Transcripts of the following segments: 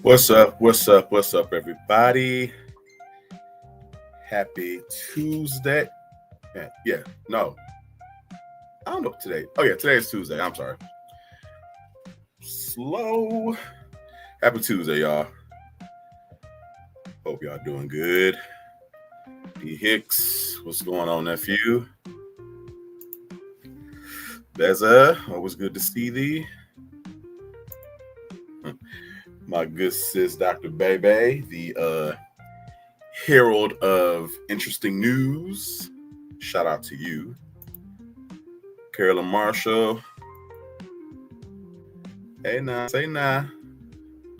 What's up? What's up? What's up, everybody? Happy Tuesday. Yeah, no. I don't know today. Oh, yeah, today is Tuesday. I'm sorry. Slow. Happy Tuesday, y'all. Hope y'all doing good. D. Hicks, what's going on, nephew? Beza, always good to see thee. My good sis, Dr. Bebe, the herald of interesting news. Shout out to you. Carolyn Marshall. Hey, nah, say nah.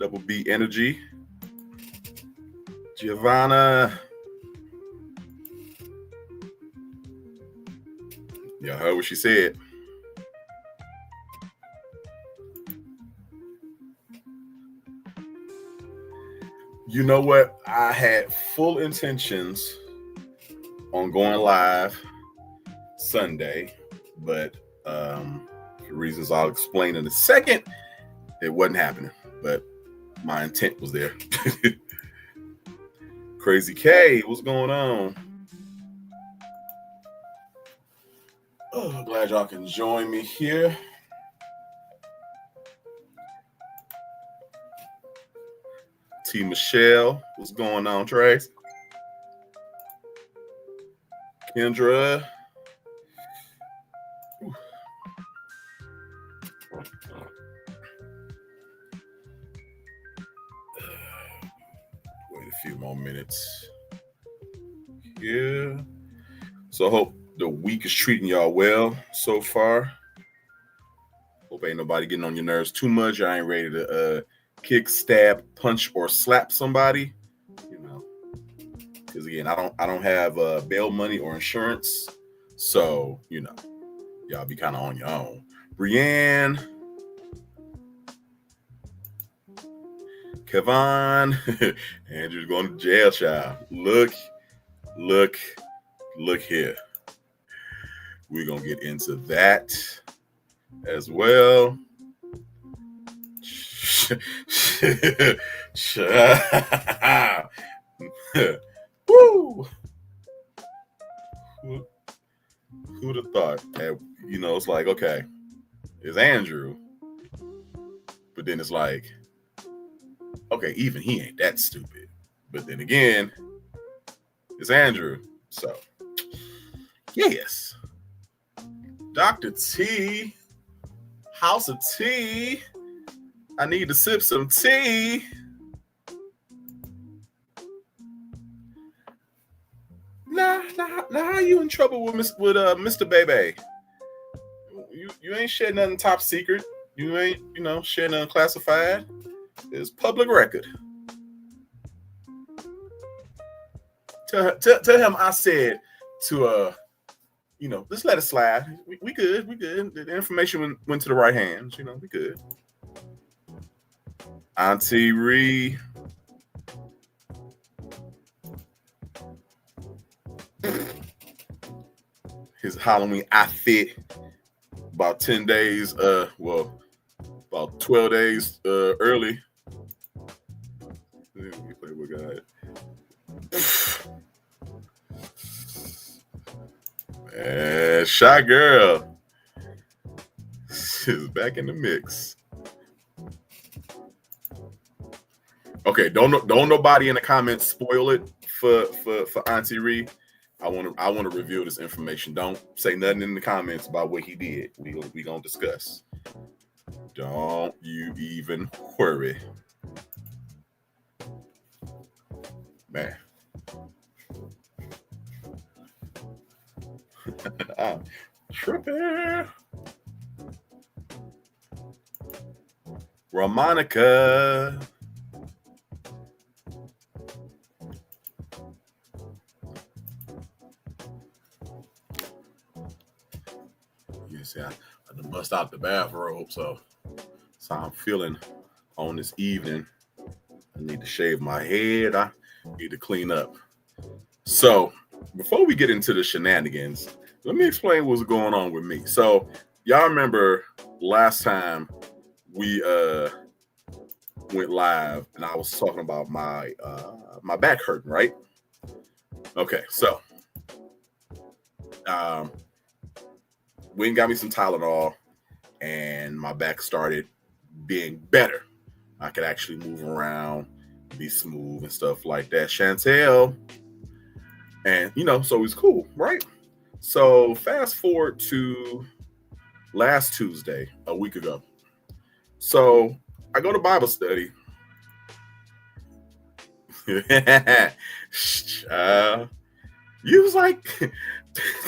Double B Energy. Giovanna. Y'all heard what she said. You know what? I had full intentions on going live Sunday, but for reasons I'll explain in a second, it wasn't happening. But my intent was there. Crazy K, what's going on? Oh, glad y'all can join me here. T. Michelle, what's going on, Trace? Kendra. Wait a few more minutes. Yeah. So I hope the week is treating y'all well so far. Hope ain't nobody getting on your nerves too much. I ain't ready to kick, stab, punch, or slap somebody. You know, because again, I don't have bail money or insurance, so you know, y'all be kind of on your own. Brienne, Kevon, Andrew's going to jail, child. Look here. We're gonna get into that as well. Woo! Who'd have thought that, you know, it's like, okay, it's Andrew. But then it's like, okay, even he ain't that stupid. But then again, it's Andrew. So, yes. Dr. T, House of Tea. I need to sip some tea. Nah, how you in trouble with Mr. Bebe? You ain't sharing nothing top secret. You ain't, you know, sharing nothing classified. It's public record. Tell him I said to you know, let's let it slide. We good. The information went to the right hands. You know, we good. Auntie Ree. His Halloween outfit. About 10 days, well, about 12 days early. Let me play with God. Shy girl is back in the mix. Okay, don't nobody in the comments spoil it for Auntie Ree. I want to reveal this information. Don't say nothing in the comments about what he did. We gonna discuss. Don't you even worry, man. I'm tripping. Romanica. You see, I done bust out the bathrobe, so I'm feeling on this evening. I need to shave my head. I need to clean up. So before we get into the shenanigans, let me explain what's going on with me. So y'all remember last time we went live and I was talking about my back hurting, right? Okay, so Wayne got me some Tylenol and my back started being better. I could actually move around, be smooth and stuff like that. Chantel. And, so it was cool, right? So fast forward to last Tuesday, a week ago. So I go to Bible study. You was like,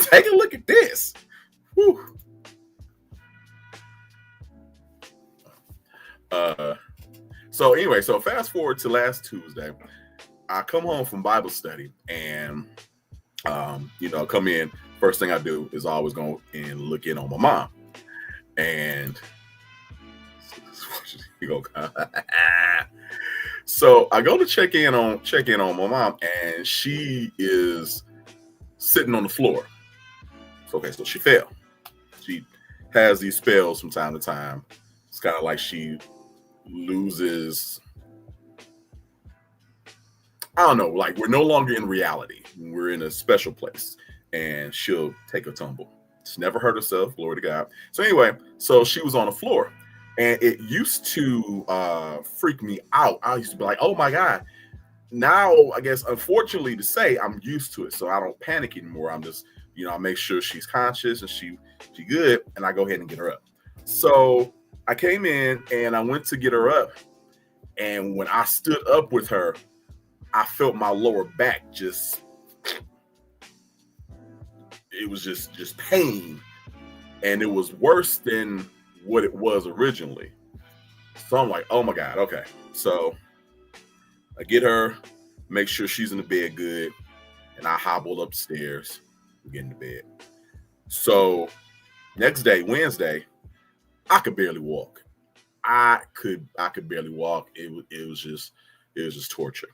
take a look at this. Whew. So anyway, so fast forward to last Tuesday. I come home from Bible study and, come in. First thing I do is always go and look in on my mom. And so I go to check in on my mom, and she is sitting on the floor. Okay, so she fell. She has these spells from time to time. It's kind of like she loses, I don't know, like we're no longer in reality. We're in a special place, and she'll take a tumble. She's never hurt herself, glory to God. So anyway, so she was on the floor, and it used to freak me out. I used to be like, oh my God. Now, I guess, unfortunately to say, I'm used to it, so I don't panic anymore. I'm just, I make sure she's conscious and she good, and I go ahead and get her up. So I came in and I went to get her up, and when I stood up with her, I felt my lower back it was just pain, and it was worse than what it was originally. So I'm like, oh my God, okay. So I get her, make sure she's in the bed good, and I hobble upstairs and get in the bed. So next day, Wednesday, I could barely walk. I could barely walk. It was just torture.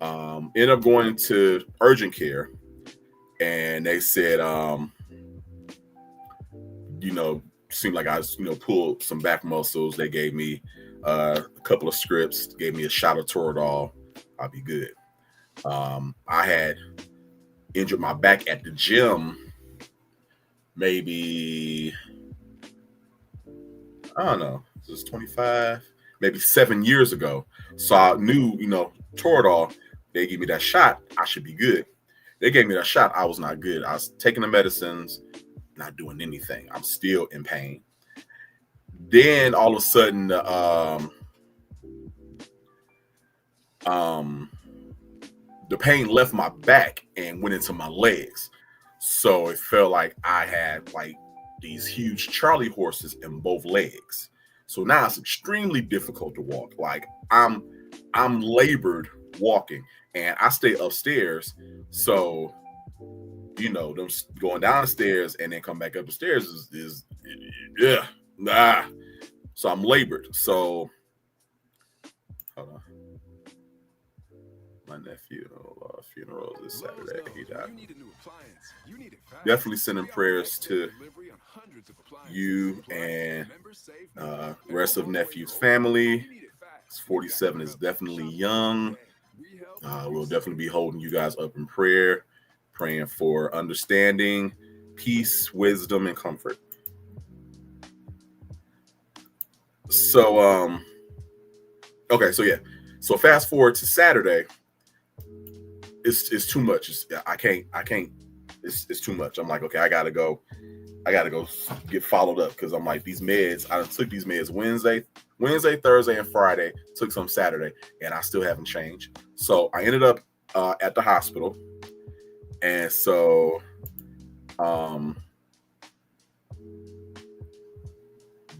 Ended up going to urgent care, and they said, seemed like I pulled some back muscles. They gave me a couple of scripts, gave me a shot of Toradol. I'll be good. I had injured my back at the gym maybe, I don't know, this is 25, maybe 7 years ago. So I knew, Toradol, they gave me that shot, I should be good. They gave me that shot, I was not good. I was taking the medicines, not doing anything. I'm still in pain. Then all of a sudden, the pain left my back and went into my legs. So it felt like I had like these huge Charlie horses in both legs. So now it's extremely difficult to walk. Like I'm labored walking, and I stay upstairs. So, them going downstairs and then come back up the stairs is yeah. Nah. So I'm labored. So hold on. My nephew funeral this Saturday. He died. Definitely sending prayers to you and rest of nephew's family. 47 is definitely young. We'll definitely be holding you guys up in prayer, praying for understanding, peace, wisdom, and comfort. So okay, so yeah. So fast forward to Saturday. It's too much. I can't it's too much. I'm like, okay, I gotta go get followed up because I'm like, these meds, I took these meds Wednesday, Thursday, and Friday, took some Saturday, and I still haven't changed. So I ended up at the hospital. And so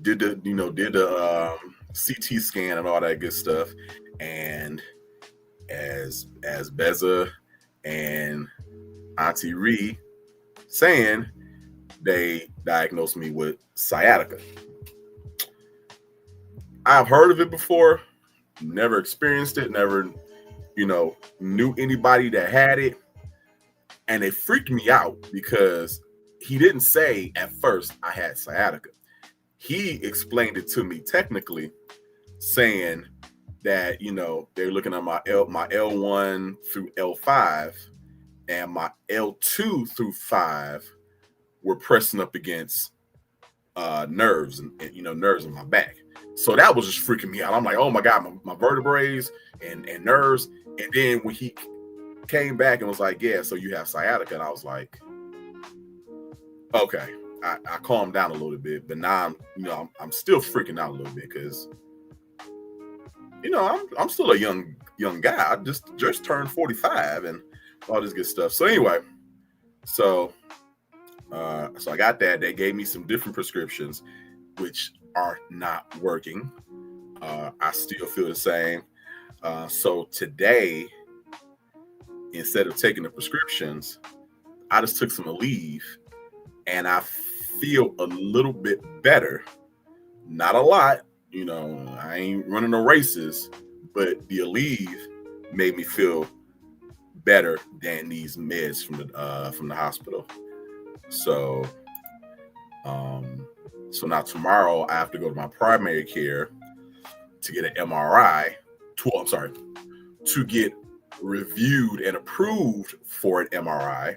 did the CT scan and all that good stuff. And as Beza and Auntie Ree saying, they diagnosed me with sciatica. I've heard of it before, never experienced it, never, knew anybody that had it. And it freaked me out because he didn't say at first I had sciatica. He explained it to me technically, saying that, they're looking at my L1 through L5, and my L2 through 5 were pressing up against nerves and nerves in my back. So that was just freaking me out. I'm like, oh my God, my vertebrae and nerves. And then when he came back and was like, yeah, so you have sciatica, and I was like, okay. I calmed down a little bit, but now I'm still freaking out a little bit because I'm still a young guy. I just turned 45 and all this good stuff. So anyway, so I got that. They gave me some different prescriptions, which are not working. I still feel the same. So today, instead of taking the prescriptions, I just took some Aleve, and I feel a little bit better. Not a lot, I ain't running no races, but the Aleve made me feel better than these meds from the hospital. So now tomorrow I have to go to my primary care to get an MRI. To get reviewed and approved for an MRI.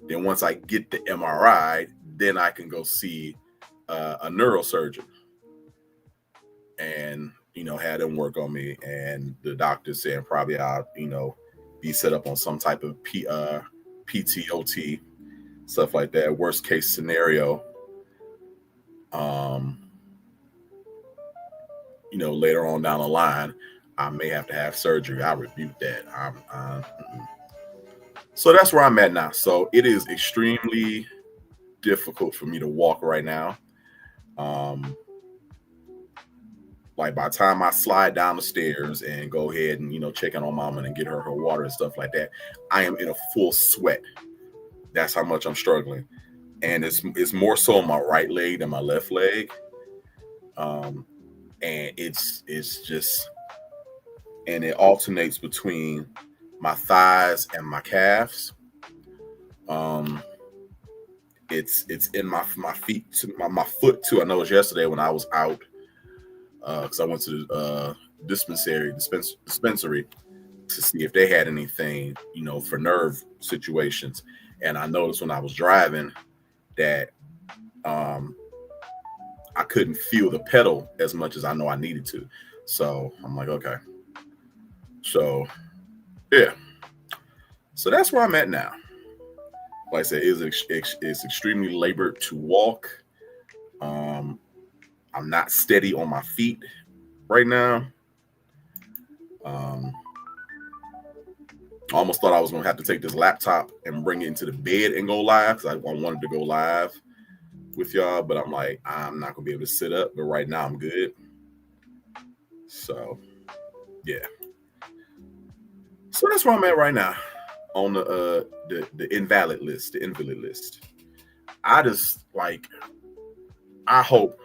Then once I get the MRI, then I can go see a neurosurgeon and had them work on me. And the doctor said probably I'll be set up on some type of PTOT, stuff like that. Worst case scenario, later on down the line, I may have to have surgery. I rebuke that. So that's where I'm at now. So it is extremely difficult for me to walk right now. Like by the time I slide down the stairs and go ahead and check in on mama and get her water and stuff like that, I am in a full sweat. That's how much I'm struggling, and it's more so on my right leg than my left leg. And it's just, and it alternates between my thighs and my calves. It's in my feet, my foot too. I know it was yesterday when I was out because I went to the dispensary to see if they had anything, for nerve situations. And I noticed when I was driving that I couldn't feel the pedal as much as I know I needed to. So I'm like, okay. So yeah. So that's where I'm at now. Like I said, it's extremely labored to walk. I'm not steady on my feet right now. I almost thought I was going to have to take this laptop and bring it into the bed and go live because I wanted to go live with y'all, but I'm like, I'm not going to be able to sit up. But right now I'm good. So, yeah. So that's where I'm at right now on the invalid list, the invalid list. I hope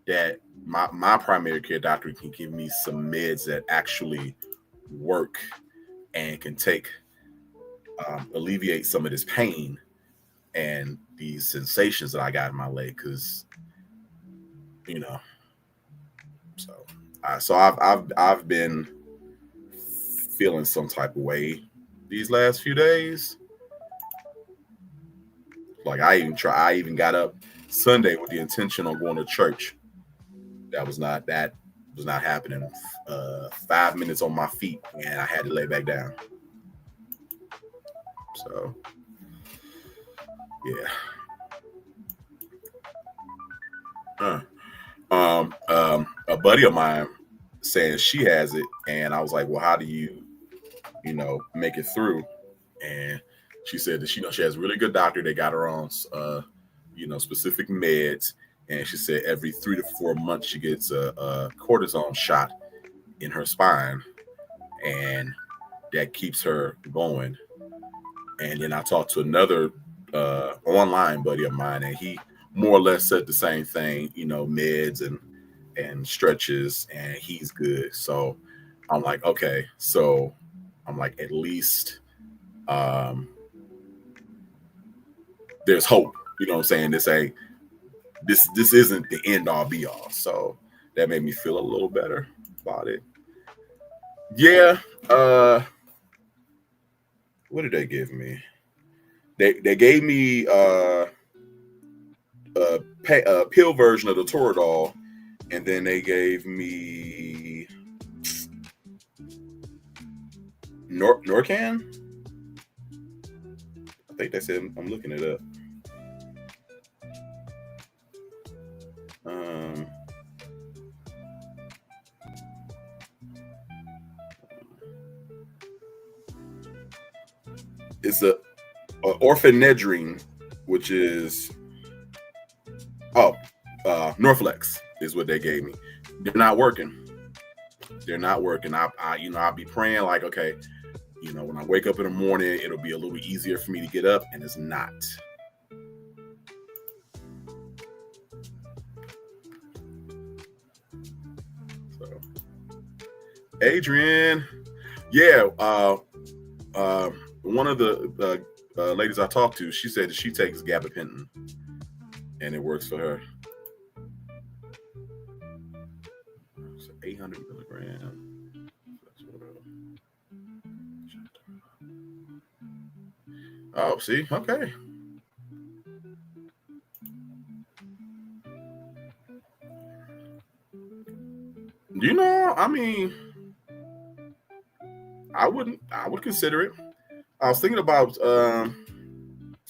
that my primary care doctor can give me some meds that actually work and can alleviate some of this pain and these sensations that I got in my leg, because so I've been feeling some type of way these last few days. Like I even got up Sunday with the intention on going to church. That was not happening. 5 minutes on my feet, and I had to lay back down. So, yeah. A buddy of mine saying she has it, and I was like, well, how do you make it through? And she said that she has a really good doctor. They got her on specific meds, and she said every 3 to 4 months she gets a cortisone shot in her spine, and that keeps her going. And then I talked to another online buddy of mine, and he more or less said the same thing, meds and stretches, and he's good. So I'm like, okay. So I'm like, at least there's hope. You know what I'm saying? This isn't the end all be all. So that made me feel a little better about it. Yeah. What did they give me? They gave me a pill version of the Toradol, and then they gave me Norcan. I think that's it. I'm looking it up. It's a orphanedrine, which is Norflex is what they gave me. They're not working. I'll be praying like, okay, when I wake up in the morning, it'll be a little easier for me to get up, and it's not. So, Adrian, yeah, one of the ladies I talked to, she said that she takes gabapentin, and it works for her. So 800 milligrams. Oh, see, okay. I mean, I would consider it. I was thinking about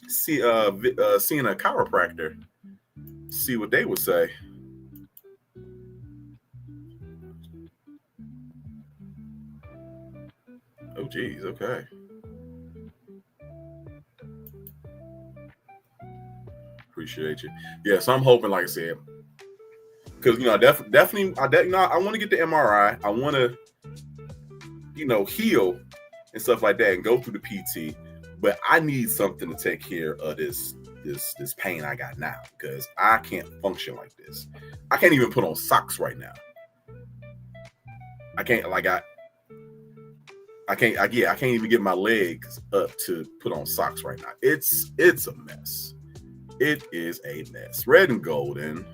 seeing a chiropractor, see what they would say. Oh, geez, okay. Appreciate you. Yeah, so I'm hoping, like I said, because definitely, I want to get the MRI. I want to, heal and stuff like that, and go through the PT. But I need something to take care of this pain I got now, because I can't function like this. I can't even put on socks right now. I can't even get my legs up to put on socks right now. It's a mess. It is a mess. Red and golden.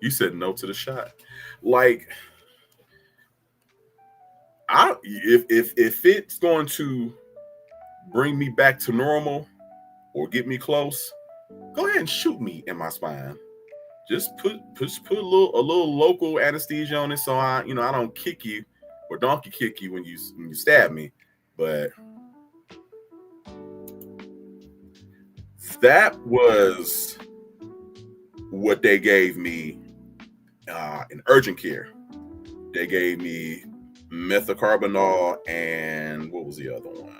You said no to the shot. Like, if it's going to bring me back to normal or get me close, go ahead and shoot me in my spine. Just put a little local anesthesia on it, so I don't kick you or donkey kick you when you stab me. But that was what they gave me in urgent care. They gave me methocarbamol, and what was the other one?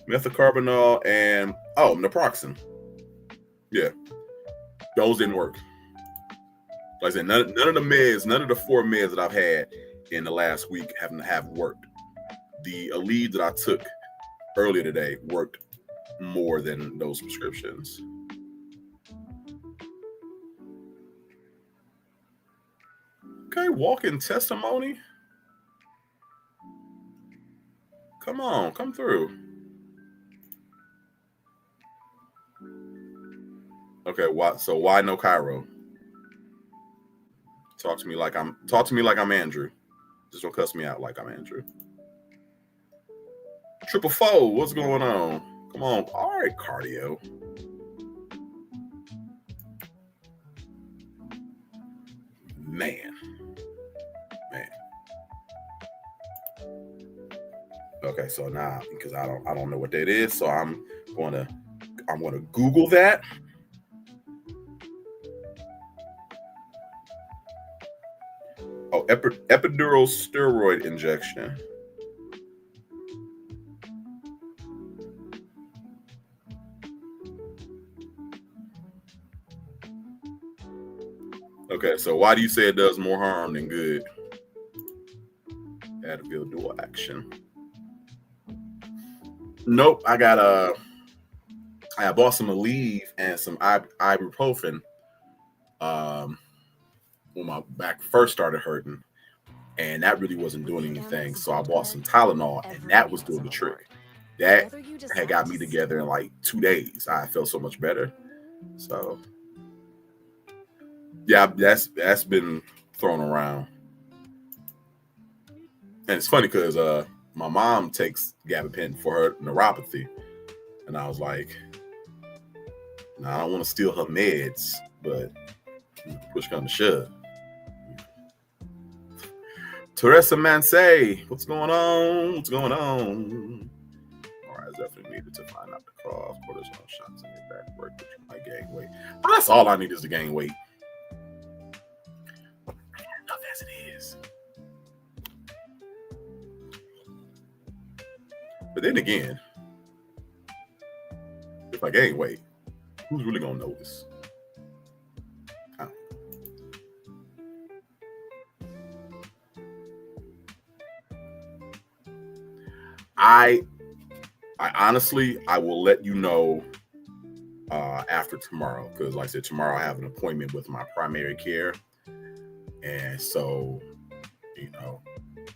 Methocarbamol and naproxen. Yeah, those didn't work. Like I said, none of the meds, none of the 4 meds that I've had in the last week have worked. The Aleve that I took earlier today worked more than those prescriptions. Okay, walking testimony. Come on, come through. Okay, why no Cairo? Talk to me like I'm Andrew. Just don't cuss me out like I'm Andrew. Triple four, what's going on? Come on. All right, cardio. Man. Okay, so now because I don't know what that is, so I'm gonna Google that. Oh, epidural steroid injection. Okay, so why do you say it does more harm than good? Advil dual action. Nope, I bought some Aleve and some ibuprofen when my back first started hurting, and that really wasn't doing anything. So I bought some Tylenol, and that was doing the trick. That had got me together in like 2 days. I felt so much better. So yeah, that's been thrown around. And it's funny because my mom takes gabapentin for her neuropathy, and I was like, nah, I don't want to steal her meds, but push come to shove. Teresa Mansay, what's going on? What's going on? All right, it's definitely needed to find out the cause. Cortisone shots in your back work, but you might gain weight. But that's all I need is to gain weight. Enough as it is. But then again, if I gain weight, who's really gonna notice? I honestly, I will let you know after tomorrow, because like I said, tomorrow I have an appointment with my primary care, and so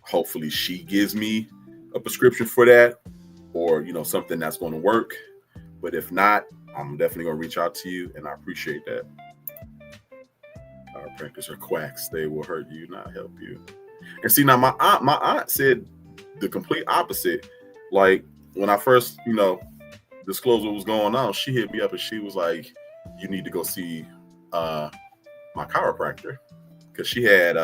hopefully she gives me a prescription for that, or something that's going to work. But if not, I'm definitely going to reach out to you, and I appreciate that. Our practice are quacks; they will hurt you, not help you. And see, now my aunt said the complete opposite. Like when I first, disclosed what was going on, she hit me up and she was like, "You need to go see my chiropractor," because she had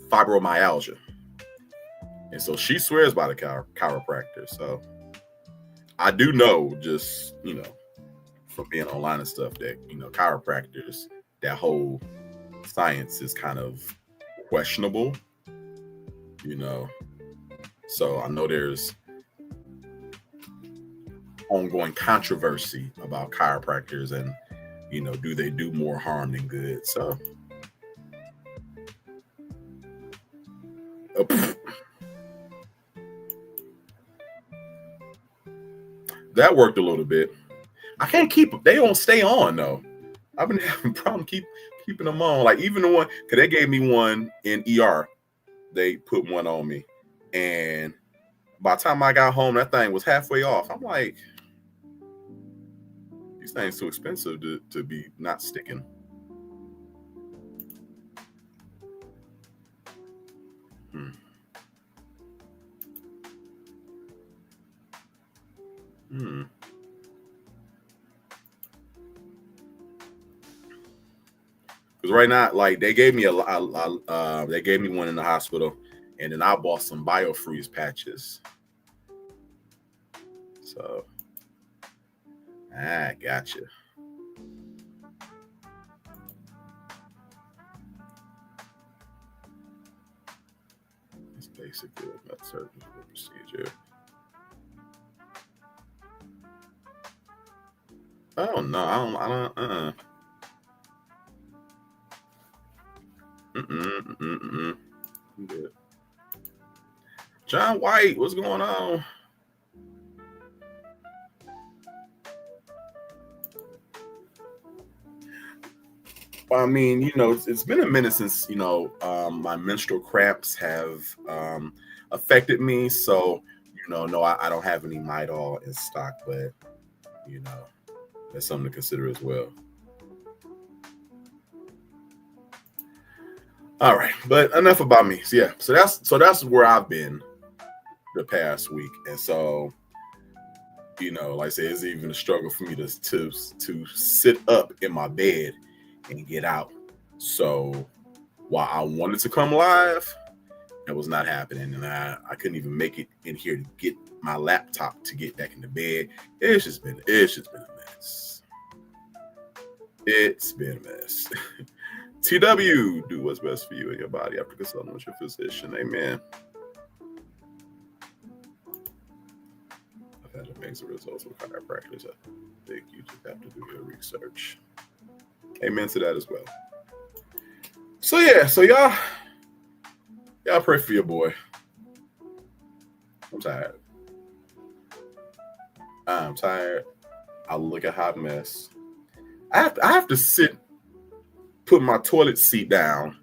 fibromyalgia, and so she swears by the chiropractor. So I do know, just from being online and stuff, that chiropractors, that whole science is kind of questionable. So I know there's ongoing controversy about chiropractors, and do they do more harm than good? So that worked a little bit. I can't keep them. They don't stay on though. I've been having a problem keeping them on. Like even the one, because they gave me one in ER. They put one on me, and by the time I got home, that thing was halfway off. I'm like, these things too expensive to be not sticking. Because right now, like they gave me they gave me one in the hospital, and then I bought some BioFreeze patches. So I gotcha. It's basically a surgical procedure. Oh no, I don't. I'm good. John White, what's going on? I mean, it's been a minute since my menstrual cramps have affected me. So no, I don't have any Midol in stock, but you know that's something to consider as well. All right, but enough about me. So yeah, so that's where I've been the past week, and so like I said, it's even a struggle for me to sit up in my bed and get out. So while I wanted to come live, it was not happening, and I couldn't even make it in here to get my laptop to get back into bed. It's just been a mess. It's been a mess. TW, do what's best for you and your body after consulting with your physician. Amen. I've had amazing results with chiropractors. I think you just have to do your research. Amen to that as well. So yeah, so y'all pray for your boy. I'm tired. I look a hot mess. I have to put my toilet seat down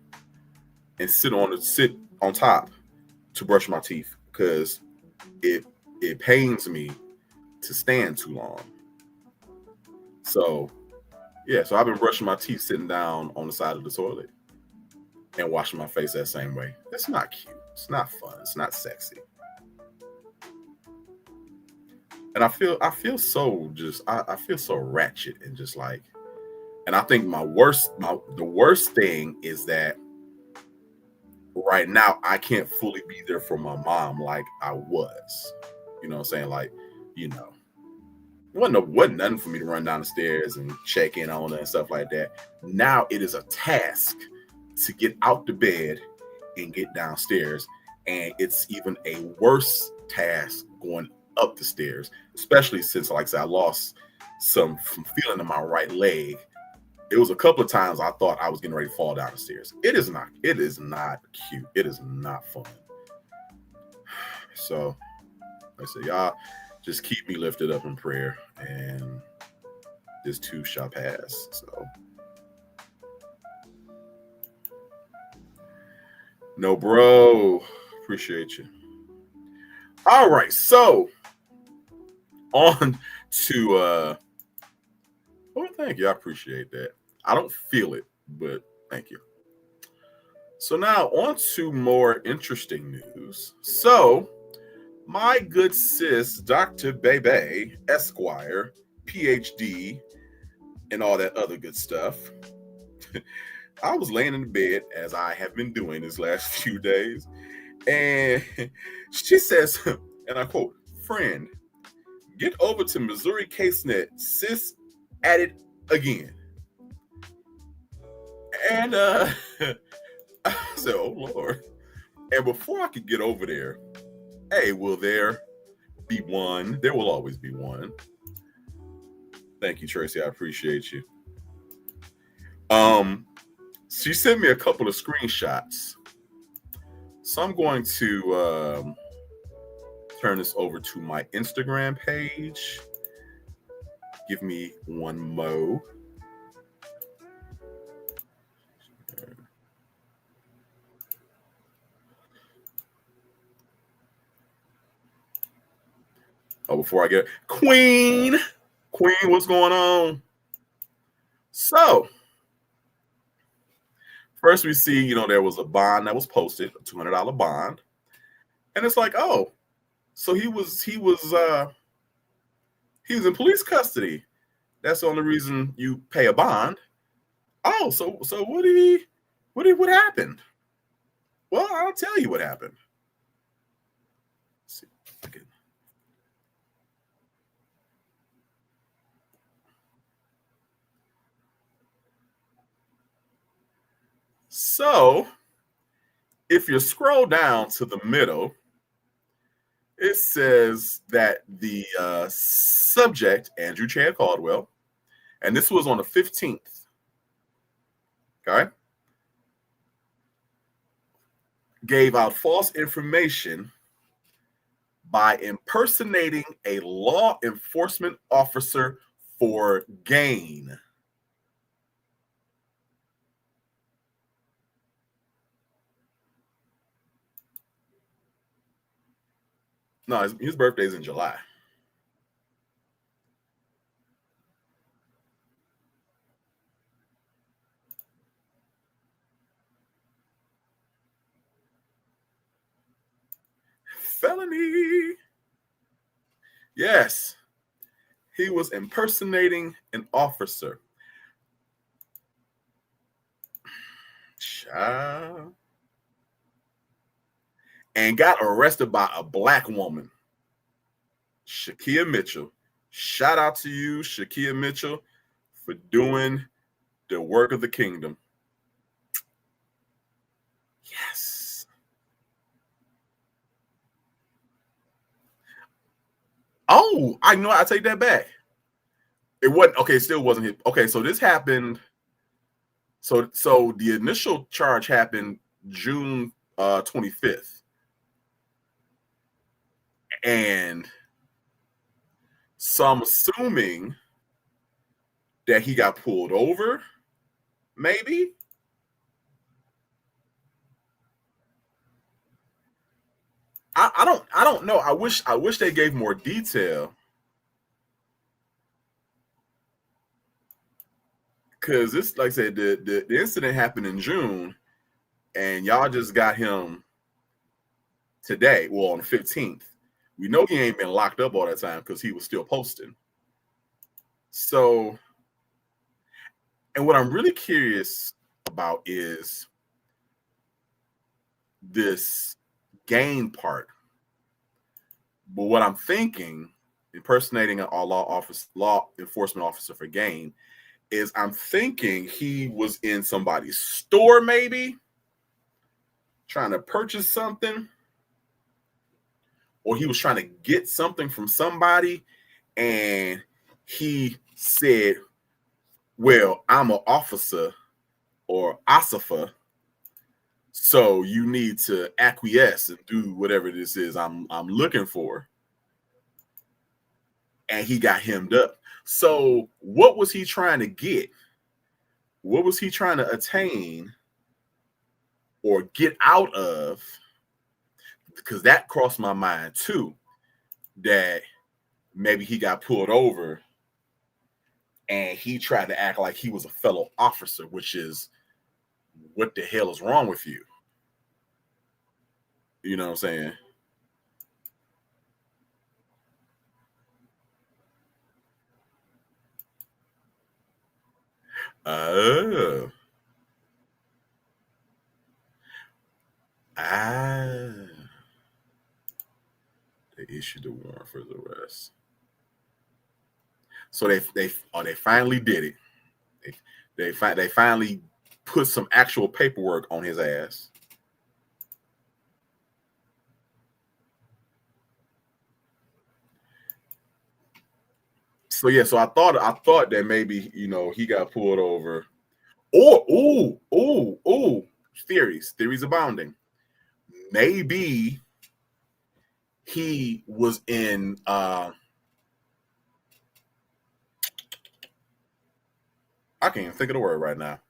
and sit on top to brush my teeth because it pains me to stand too long. So yeah, so I've been brushing my teeth sitting down on the side of the toilet and washing my face that same way. That's not cute. It's not fun. It's not sexy. And I feel so I feel so ratchet and just like, and I think the worst thing is that right now I can't fully be there for my mom like I was. You know what I'm saying? Like, it wasn't nothing for me to run down the stairs and check in on her and stuff like that. Now it is a task to get out the bed and get downstairs. And it's even a worse task going up the stairs, especially since, like I said, I lost some feeling in my right leg. It was a couple of times I thought I was getting ready to fall down the stairs. It is not cute. It is not fun. So like I said, y'all just keep me lifted up in prayer, and this too shall pass. So no, bro, appreciate you. All right, so on to well, thank you. I appreciate that. I don't feel it, but thank you. So now on to more interesting news. So my good sis, Dr. Bebe, Esquire, PhD, and all that other good stuff. I was laying in the bed, as I have been doing this last few days, and she says, and I quote, "Friend, get over to Missouri CaseNet. Sis at it again." And I said, "Oh Lord." And before I could get over there, hey, will there be one? There will always be one. Thank you, Tracy. I appreciate you. She sent me a couple of screenshots. So I'm going to turn this over to my Instagram page. Give me one mo. Oh, before I get Queen, what's going on? So first we see, there was a bond that was posted, a $200 bond, and it's like, oh, so he was in police custody. That's the only reason you pay a bond. Oh, so what happened? Well, I'll tell you what happened. Let's see. Okay. So, if you scroll down to the middle, it says that the subject, Andrew Chan Caldwell, and this was on the 15th, okay, gave out false information by impersonating a law enforcement officer for gain. No, his birthday's in July. Felony. Yes. He was impersonating an officer. Child. And got arrested by a black woman, Shakia Mitchell. Shout out to you, Shakia Mitchell, for doing the work of the kingdom. Yes. Oh, I know. I take that back. It wasn't okay. It still wasn't hit. Okay, so this happened. So the initial charge happened June 25th, and so I'm assuming that he got pulled over. Maybe. I don't know. I wish they gave more detail. Because this, like I said, the incident happened in June, and y'all just got him today. Well, on the 15th. We know he ain't been locked up all that time because he was still posting. So, and what I'm really curious about is this game part. But what I'm thinking, impersonating an law enforcement officer for gain, is I'm thinking he was in somebody's store, maybe trying to purchase something, or he was trying to get something from somebody, and he said, "Well, I'm an officer or Asifa, so you need to acquiesce and do whatever this is I'm looking for." And he got hemmed up. So what was he trying to get? What was he trying to attain or get out of? Because that crossed my mind too, that maybe he got pulled over and he tried to act like he was a fellow officer, which is, what the hell is wrong with you? You know what I'm saying? Oh. Ah. They issued the warrant for his arrest. So they finally did it. They finally put some actual paperwork on his ass. So yeah, so I thought that maybe, he got pulled over. Or theories abounding. Maybe he was in I can't even think of the word right now.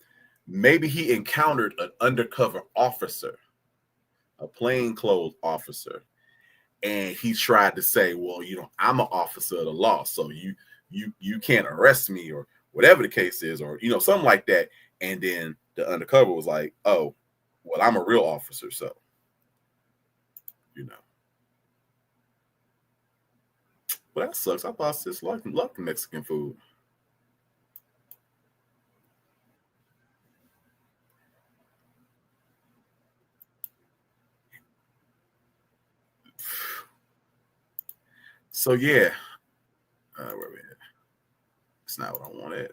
Maybe he encountered an undercover officer, a plainclothes officer, and he tried to say, "Well, I'm an officer of the law, so you can't arrest me," or whatever the case is, or something like that. And then the undercover was like, "Oh, well, I'm a real officer, so you know." Well, that sucks. I thought sis loved Mexican food. So yeah, where we at? It's not what I wanted.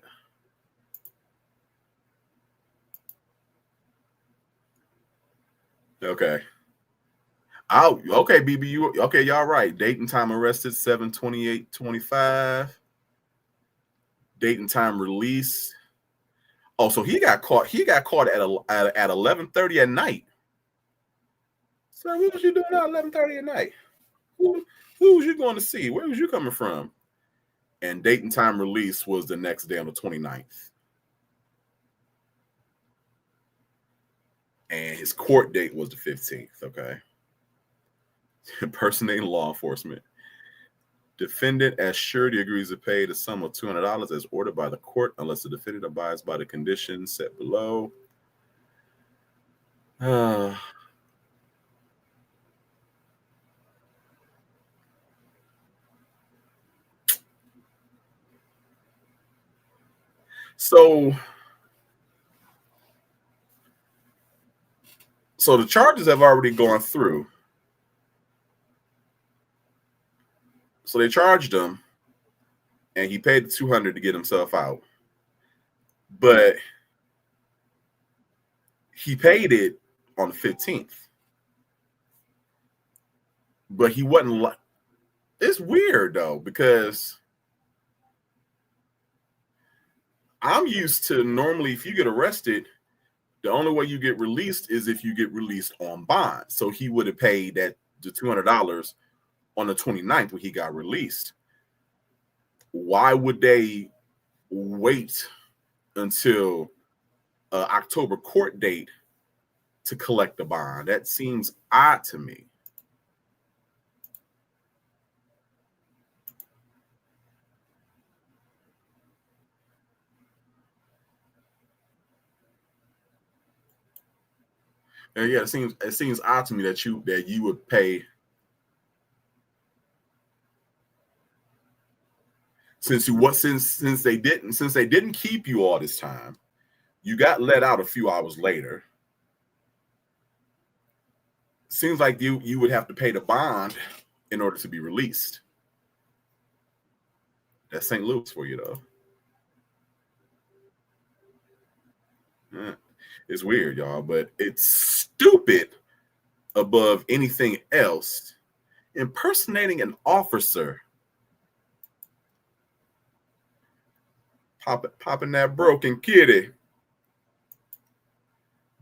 Okay. Oh, okay, BB. Okay, y'all right. Date and time arrested 7/28/25. Date and time release. Oh, so he got caught. He got caught at 11:30 at night. So what was you doing at 11:30 at night? Who was you going to see? Where was you coming from? And date and time release was the next day on the 29th. And his court date was the 15th. Okay. impersonating law enforcement. Defendant as surety agrees to pay the sum of $200 as ordered by the court unless the defendant abides by the conditions set below. So the charges have already gone through. So they charged him, and he paid the $200 to get himself out. But he paid it on the 15th. But he wasn't like. It's weird though, because I'm used to normally if you get arrested, the only way you get released is if you get released on bond. So he would have paid the $200 on the 29th when he got released. Why would they wait until October court date to collect the bond? That seems odd to me. And yeah, it seems odd to me that you would pay since they didn't keep you all this time. You got let out a few hours later. Seems like you would have to pay the bond in order to be released. That's St. Louis for you, though. Yeah. It's weird, y'all, but it's stupid above anything else. Impersonating an officer. Popping that broken kitty.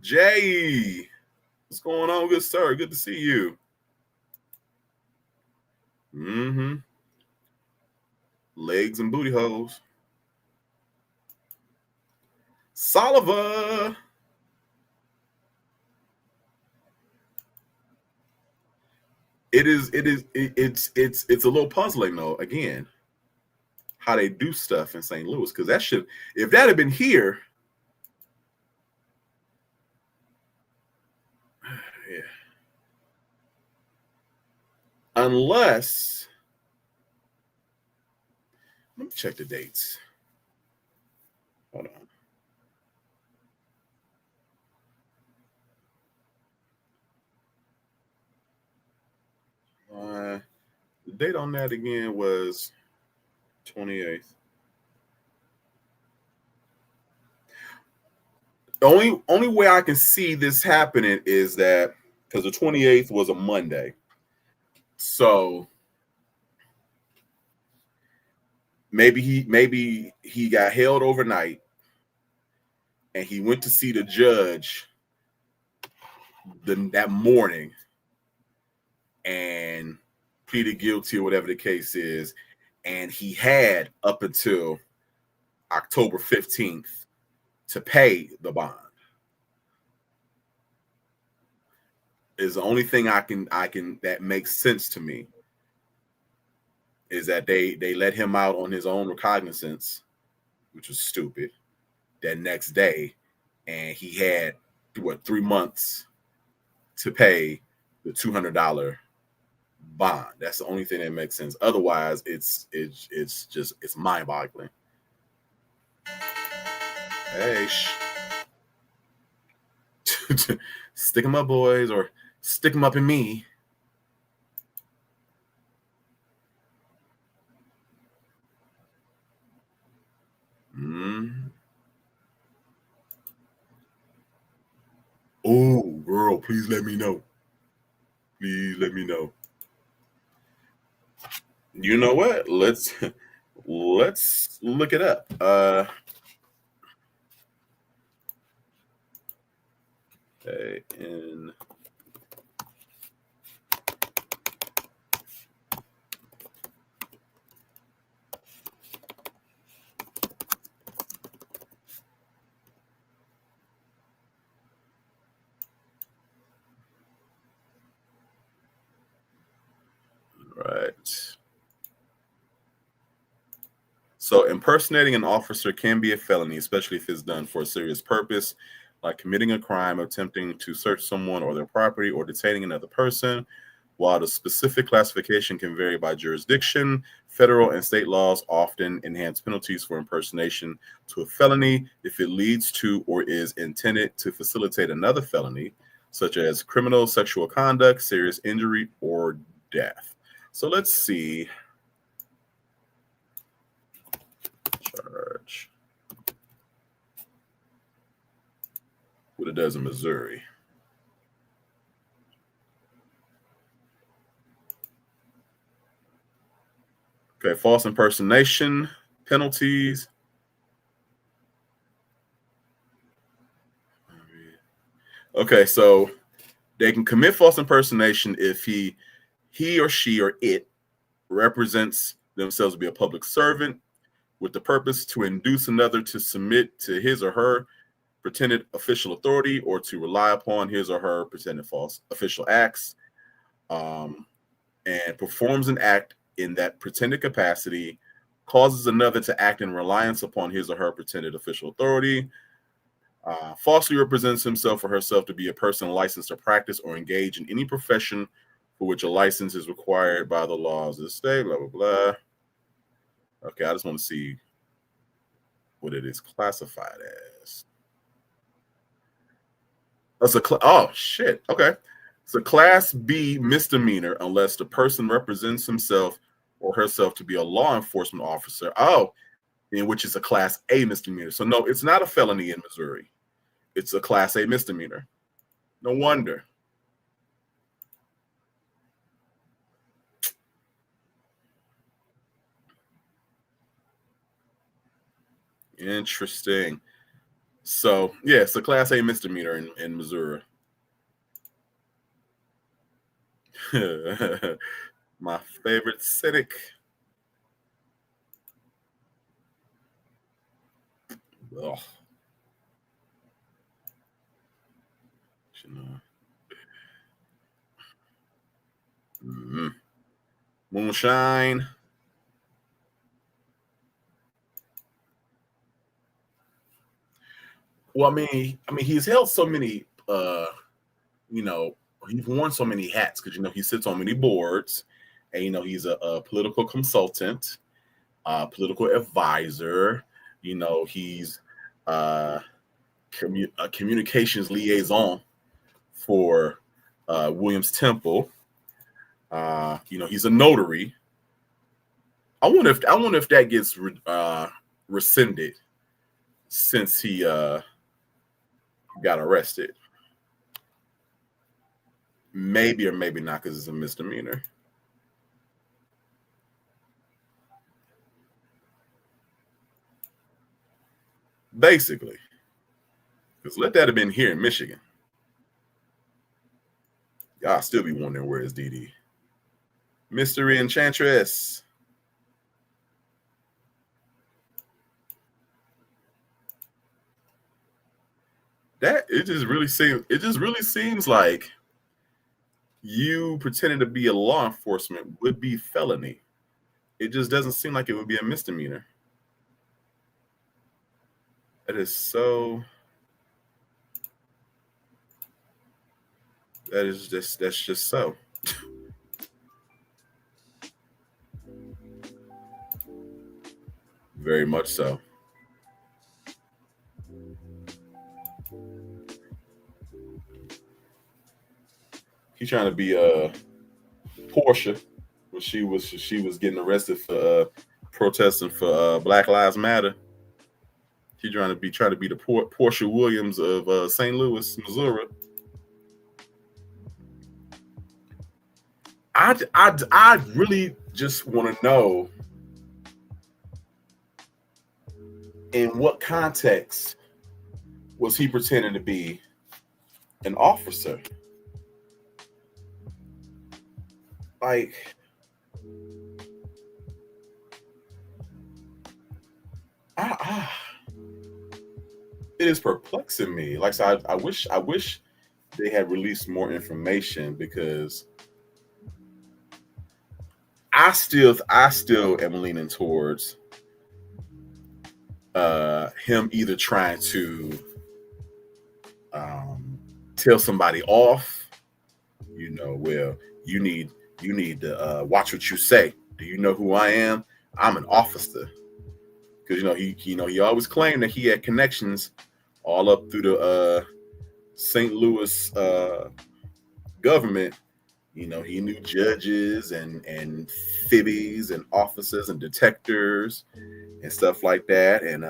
Jay, what's going on, good sir? Good to see you. Mm-hmm. Legs and booty holes. Saliva. It's a little puzzling though, again, how they do stuff in St. Louis, because if that had been here, yeah. Unless, let me check the dates. Hold on. The date on that again was 28th. The only way I can see this happening is that because the 28th was a Monday. So maybe he got held overnight and he went to see the judge that morning and pleaded guilty or whatever the case is, and he had up until October 15th to pay the bond. Is the only thing I can that makes sense to me, is that they let him out on his own recognizance, which was stupid, that next day, and he had 3 months to pay the $200 bond. That's the only thing that makes sense. Otherwise, it's mind-boggling. Hey, stick them up, boys, or stick them up in me. Oh, girl, please let me know. Please let me know. You know what? Let's look it up. Okay, in So impersonating an officer can be a felony, especially if it's done for a serious purpose, like committing a crime, attempting to search someone or their property, or detaining another person. While the specific classification can vary by jurisdiction, federal and state laws often enhance penalties for impersonation to a felony if it leads to or is intended to facilitate another felony, such as criminal sexual conduct, serious injury, or death. So let's see. Charge. What it does in Missouri. Okay, false impersonation, penalties. Okay, so they can commit false impersonation if he or she or it represents themselves to be a public servant with the purpose to induce another to submit to his or her pretended official authority or to rely upon his or her pretended false official acts, and performs an act in that pretended capacity, causes another to act in reliance upon his or her pretended official authority, falsely represents himself or herself to be a person licensed to practice or engage in any profession for which a license is required by the laws of the state, blah, blah, blah. Okay, I just want to see what it is classified as. That's oh, shit. Okay. It's a Class B misdemeanor unless the person represents himself or herself to be a law enforcement officer. Oh, in which is a Class A misdemeanor. So no, it's not a felony in Missouri. It's a Class A misdemeanor. No wonder. Interesting. So yeah, it's a Class A misdemeanor in Missouri. My favorite cynic. Oh. Moonshine. Well, he's held so many he's worn so many hats because he sits on many boards, and he's a political consultant, political advisor. He's a communications liaison for Williams Temple. He's a notary. I wonder if that gets rescinded since he got arrested. Maybe or maybe not, because it's a misdemeanor. Basically. Because let that have been here in Michigan. Y'all still be wondering where is DD. Mystery Enchantress. It just really seems like you pretending to be a law enforcement would be felony. It just doesn't seem like it would be a misdemeanor. That is so. That's just so. Very much so. He's trying to be Portia when she was getting arrested for protesting for Black Lives Matter. He's trying to be the Portia Williams of St. Louis, Missouri. I really just want to know in what context was he pretending to be an officer? Like, it is perplexing me. Like, so I wish they had released more information, because I still am leaning towards him either trying to um, tell somebody off, well, you need you need to watch what you say. Do you know who I am? I'm an officer. Because he always claimed that he had connections all up through the St. Louis government. He knew judges and fibbies and officers and detectives and stuff like that. And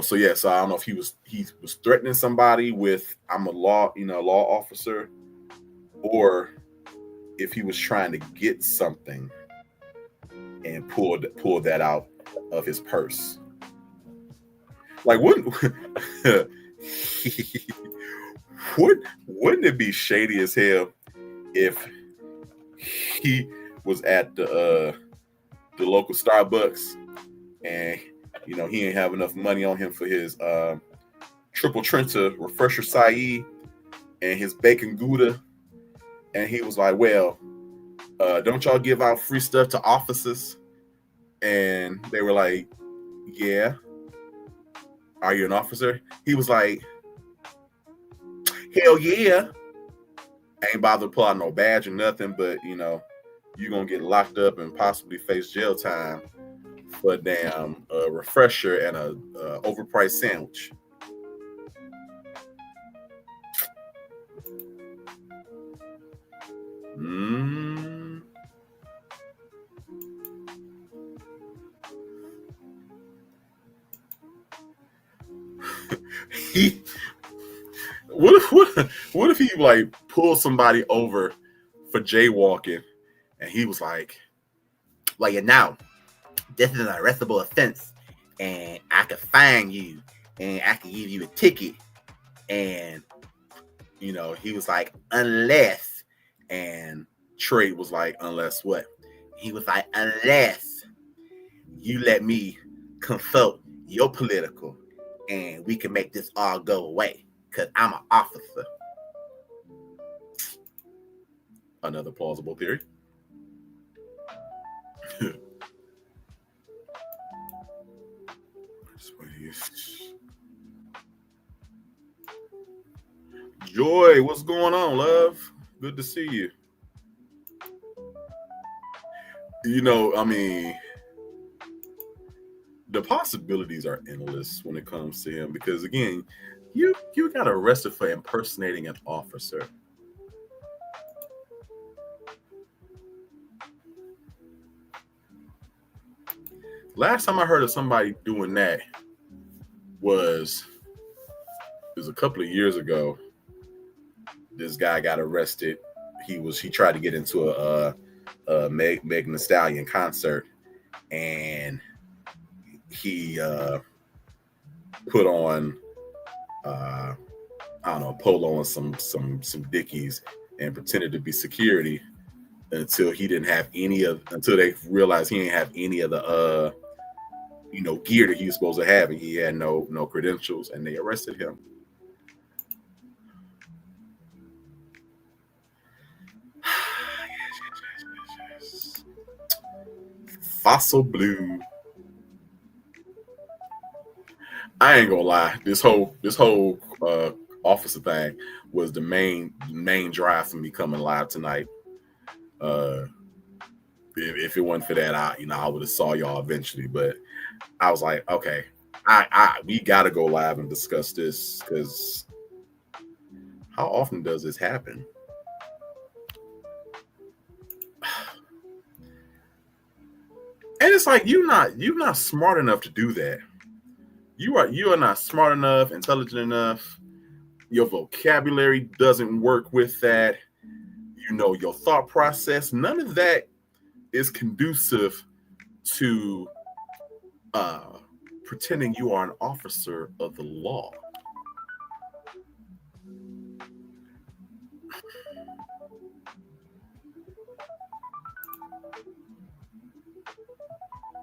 so yeah, so I don't know if he was threatening somebody with I'm a law officer, or if he was trying to get something and pull that out of his purse. Like wouldn't wouldn't it be shady as hell if he was at the local Starbucks and he ain't have enough money on him for his triple Trenta refresher Saeed and his bacon Gouda, and he was like, well, don't y'all give out free stuff to officers? And they were like, yeah. Are you an officer? He was like, hell yeah. Ain't bothered to pull out no badge or nothing, but you're gonna get locked up and possibly face jail time for a damn refresher and a overpriced sandwich. Mm. he what if he like pulled somebody over for jaywalking and he was like, well, this is an arrestable offense and I could fine you and I could give you a ticket. And he was like, unless, and Trey was like, unless what? He was like, unless you let me consult your political and we can make this all go away because I'm an officer. Another plausible theory. Joy, what's going on, love? Good to see you. I mean, the possibilities are endless when it comes to him because, again, you got arrested for impersonating an officer. Last time I heard of somebody doing that was a couple of years ago. This guy got arrested. He tried to get into a Megan Thee Stallion concert, and he put on I don't know, a polo and some Dickies and pretended to be security until they realized he didn't have any of the gear that he was supposed to have, and he had no credentials, and they arrested him. Fossil Blue. I ain't gonna lie. This whole officer thing was the main drive for me coming live tonight. If it wasn't for that, I would have saw y'all eventually. But I was like, okay, we gotta go live and discuss this because how often does this happen? And it's like you're not smart enough to do that. You are not smart enough, intelligent enough. Your vocabulary doesn't work with that. Your thought process. None of that is conducive to pretending you are an officer of the law.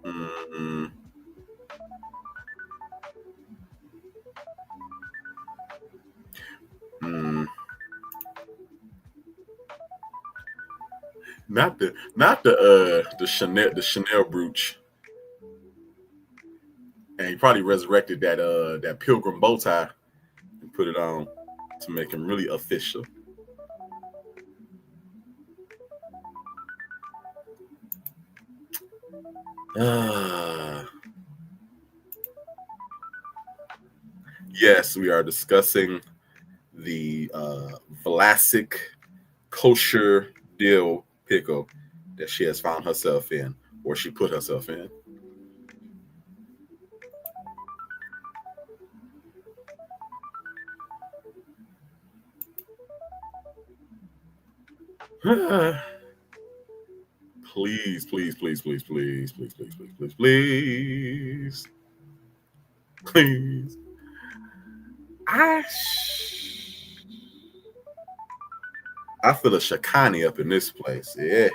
Mm-hmm. Mm. Not the Chanel brooch. And he probably resurrected that pilgrim bow tie and put it on to make him really official. Yes, we are discussing the Vlasic kosher dill pickle that she has found herself in, or she put herself in. Please, please, please, please, please, please, please, please, please, please, please. I feel a Shakani up in this place. Yeah.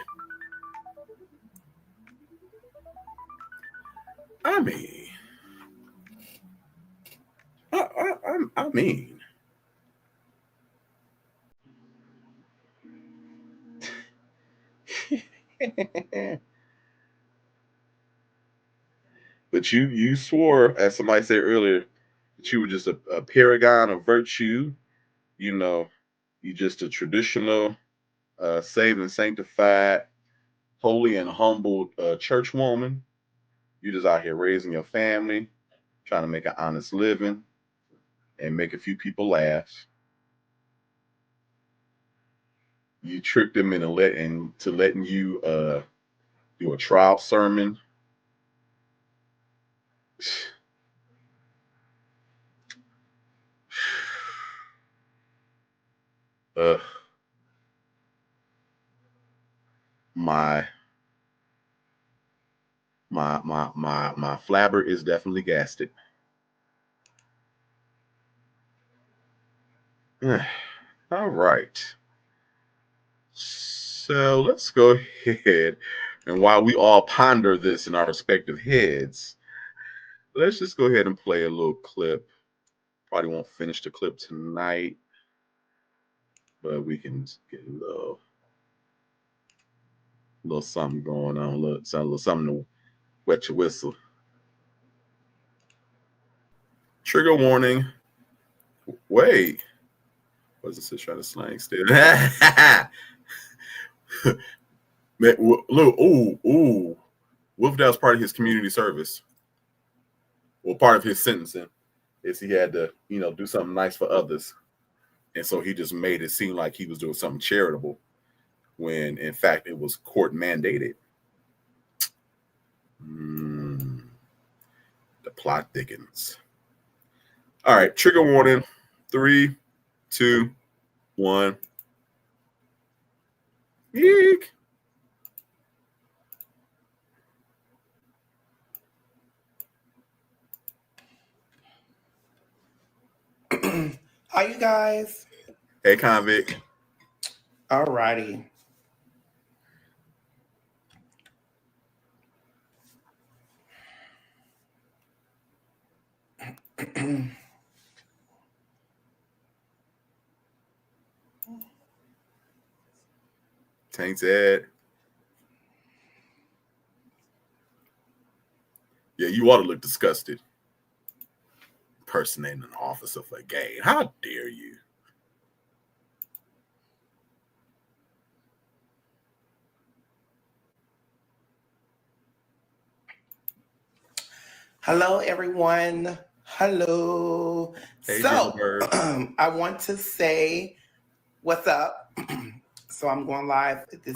I mean, I mean. But you swore, as somebody said earlier, that you were just a paragon of virtue. You know, you just a traditional, saved and sanctified, holy and humble church woman. You just out here raising your family, trying to make an honest living, and make a few people laugh. You tricked them into letting you do a trial sermon. Uh, my my flabber is definitely gasted. All right. So let's go ahead, and while we all ponder this in our respective heads, let's just go ahead and play a little clip. Probably won't finish the clip tonight, but we can get a little something going on, a little something to wet your whistle. Trigger warning. Wait. What's this trying to slang still? Man, look, ooh. Wolf that was part of his community service. Well, part of his sentencing is he had to, do something nice for others. And so he just made it seem like he was doing something charitable when in fact it was court mandated. The plot thickens. All right, trigger warning. 3, 2, 1. Yeek. Hi, you guys. Hey, convict. All righty. Tainted. Yeah, you ought to look disgusted. Impersonating an officer for a game. How dare you? Hello, everyone. Hello. Hey, so, I want to say what's up. So I'm going live this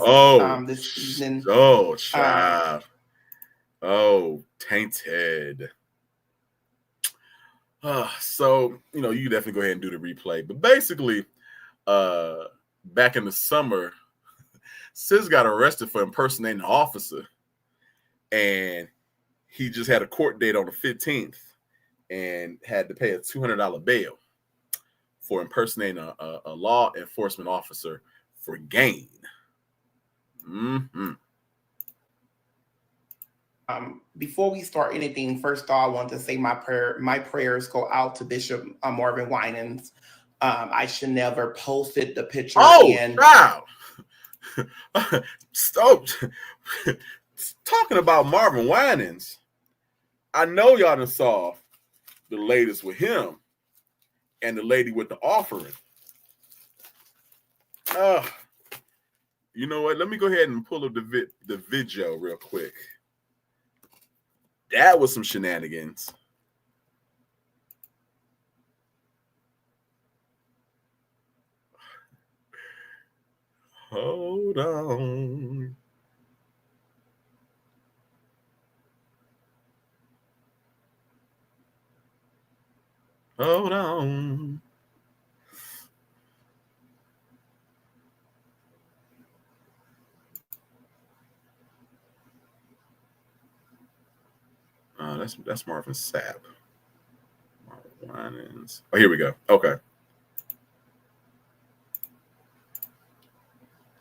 evening. Oh, child. Tainted. So, you definitely go ahead and do the replay. But basically, back in the summer, Sis got arrested for impersonating an officer. And he just had a court date on the 15th and had to pay a $200 bail for impersonating a law enforcement officer for gain. Mm-hmm. Before we start anything, first of all, I want to say my prayers go out to Bishop Marvin Winans. I should never posted the picture. Wow. Stop. Talking about Marvin Winans. I know y'all done saw the latest with him and the lady with the offering. You know what? Let me go ahead and pull up the video real quick. That was some shenanigans. Hold on. Hold on. That's Marvin Sapp. Marvin Winans. Oh, here we go. Okay.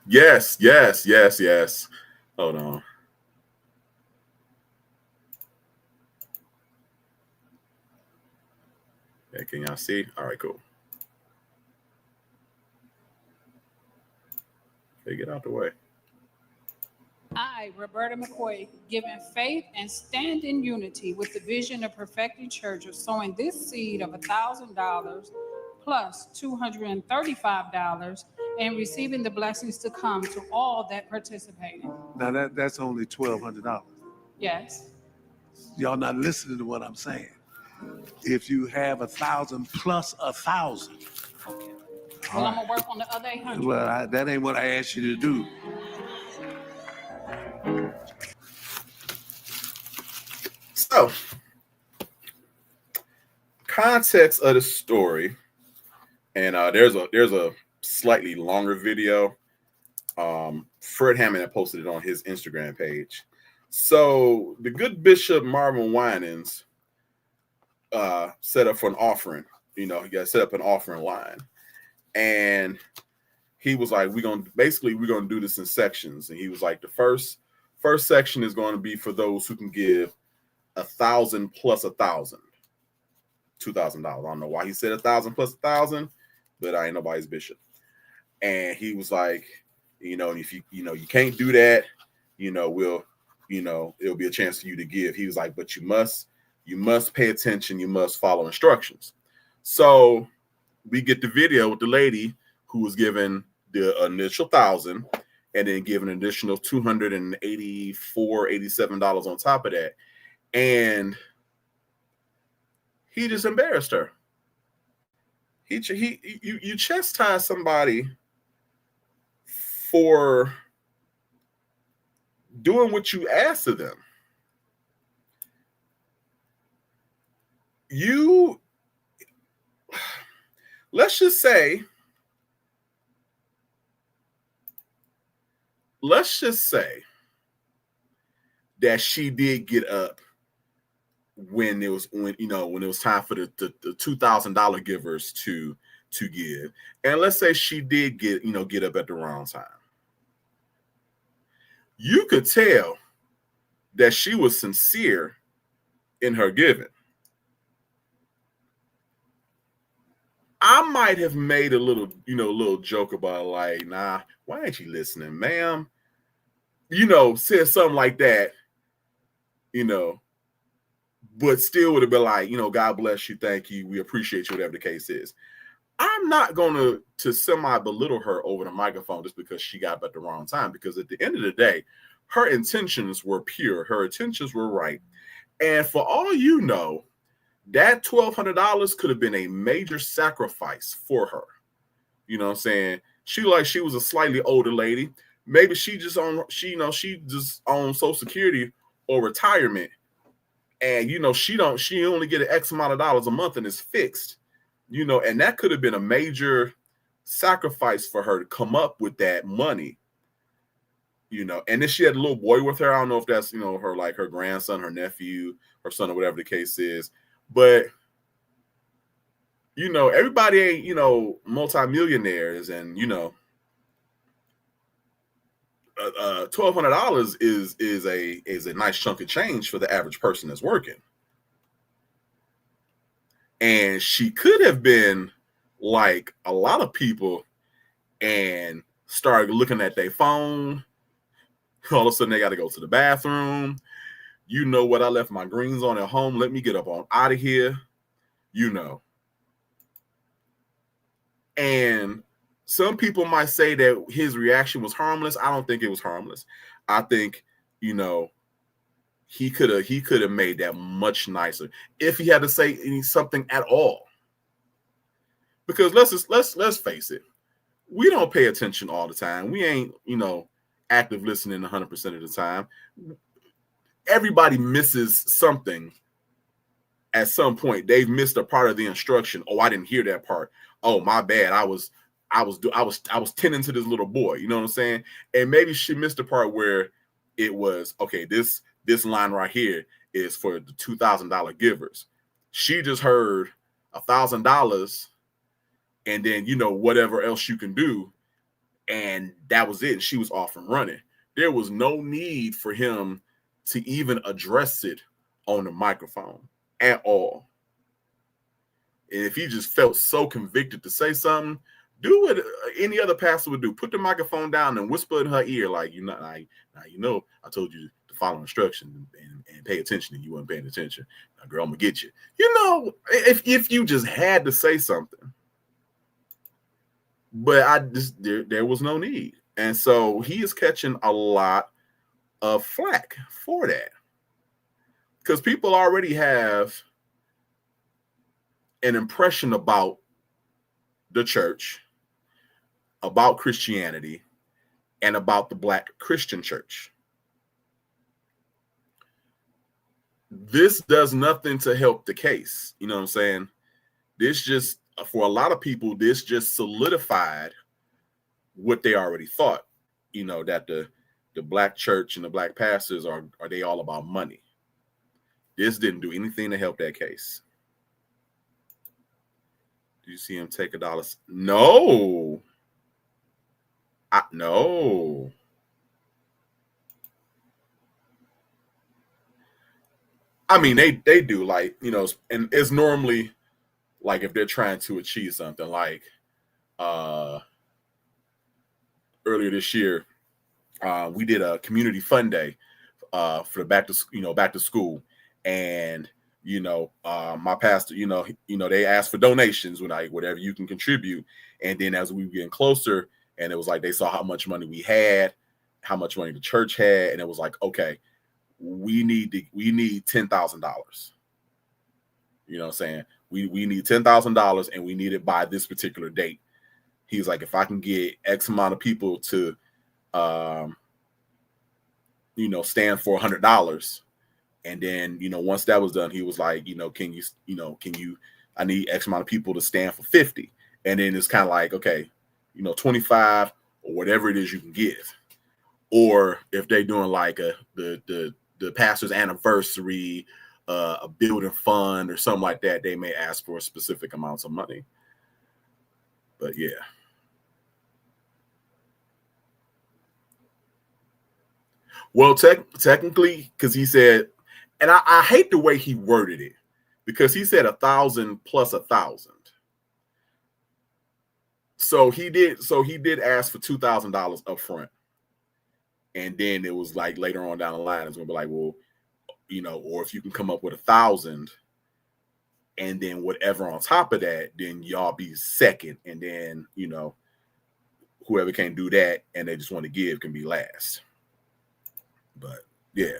Yes. Hold on. Okay, can y'all see? All right, cool. Okay, get out the way. I, Roberta McCoy, given faith and stand in unity with the vision of Perfecting Church of sowing this seed of $1,000 plus $235 and receiving the blessings to come to all that participated. Now that's only $1,200. Yes. Y'all not listening to what I'm saying. If you have 1,000 plus 1,000. Okay. Well, I'm gonna work on the other 800. Well, that ain't what I asked you to do. So, context of the story, and there's a slightly longer video. Fred Hammond had posted it on his Instagram page. So the good Bishop Marvin Winans set up for an offering. You know, he got set up an offering line, and he was like, we're gonna do this in sections. And he was like, the first section is going to be for those who can give 1,000 plus 1,000, $2,000. I don't know why he said 1,000 plus 1,000, but I ain't nobody's bishop. And he was like, you know, if you can't do that, it'll be a chance for you to give. He was like, but you must pay attention. You must follow instructions. So we get the video with the lady who was given the initial 1,000 and then given an additional $287 on top of that. And he just embarrassed her. You chastise somebody for doing what you asked of them. Let's just say that she did get up when it was time for the $2,000 givers to give, and let's say she did get up at the wrong time. You could tell that she was sincere in her giving. I might have made a little joke about like, nah, why ain't you listening, ma'am? Said something like that, but still would have been like, God bless you, thank you, we appreciate you, whatever the case is. I'm not going to semi-belittle her over the microphone just because she got up at the wrong time, because at the end of the day, her intentions were pure. Her intentions were right. And for all you know, that $1,200 could have been a major sacrifice for her. You know what I'm saying? She was a slightly older lady. Maybe she just on Social Security or retirement. And, she only get an X amount of dollars a month and it's fixed. And that could have been a major sacrifice for her to come up with that money, and then she had a little boy with her. I don't know if that's, her grandson, her nephew, her son, or whatever the case is. But, everybody ain't, multimillionaires, and, $1,200 is a nice chunk of change for the average person that's working. And she could have been like a lot of people and started looking at their phone. All of a sudden they got to go to the bathroom. You know what? I left my greens on at home. Let me get up on out of here. You know. And some people might say that his reaction was harmless. I don't think it was harmless. I think, you know, he could have made that much nicer if he had to say something at all. Because let's face it, we don't pay attention all the time. We ain't, you know, active listening 100% of the time. Everybody misses something at some point. They've missed a part of the instruction. Oh, I didn't hear that part. Oh, my bad. I was tending to this little boy. You know what I'm saying? And maybe she missed the part where it was, okay, this line right here is for the $2,000 givers. She just heard $1,000 and then, you know, whatever else you can do. And that was it. And she was off and running. There was no need for him to even address it on the microphone at all. And if he just felt so convicted to say something, do what any other pastor would do. Put the microphone down and whisper in her ear, like, you know, I told you to follow instructions and pay attention, and you weren't paying attention. Now, girl, I'm gonna get you. You know, if you just had to say something. But there was no need. And so he is catching a lot of flack for that. Because people already have an impression about the church, about Christianity, and about the Black Christian church. This does nothing to help the case. You know what I'm saying? This just, for a lot of people, this just solidified what they already thought, you know, that the Black church and the Black pastors are they all about money. This didn't do anything to help that case. Do you see him take $1? No. No. I mean, they do, like, you know, and it's normally like if they're trying to achieve something, like earlier this year, we did a community fun day for back to school, and you know, my pastor, you know, they asked for donations, when whatever you can contribute, and then as we were getting closer, and it was like they saw how much money we had, how much money the church had, and it was like, okay, we need $10,000. You know what I'm saying? We need $10,000 and we need it by this particular date. He's like, if I can get X amount of people to, you know, stand for $100. And then, you know, once that was done, he was like, you know, I need X amount of people to stand for 50. And then it's kind of like, okay, you know, 25 or whatever it is you can give. Or if they're doing like the pastor's anniversary, a building fund or something like that, they may ask for specific amounts of money. But yeah. Well, technically, because he said, and I hate the way he worded it, because he said 1,000 plus 1,000. So he did ask for $2,000 up front. And then it was like later on down the line, it's gonna be like, well, you know, or if you can come up with 1,000 and then whatever on top of that, then y'all be second. And then, you know, whoever can't do that and they just want to give can be last. But yeah.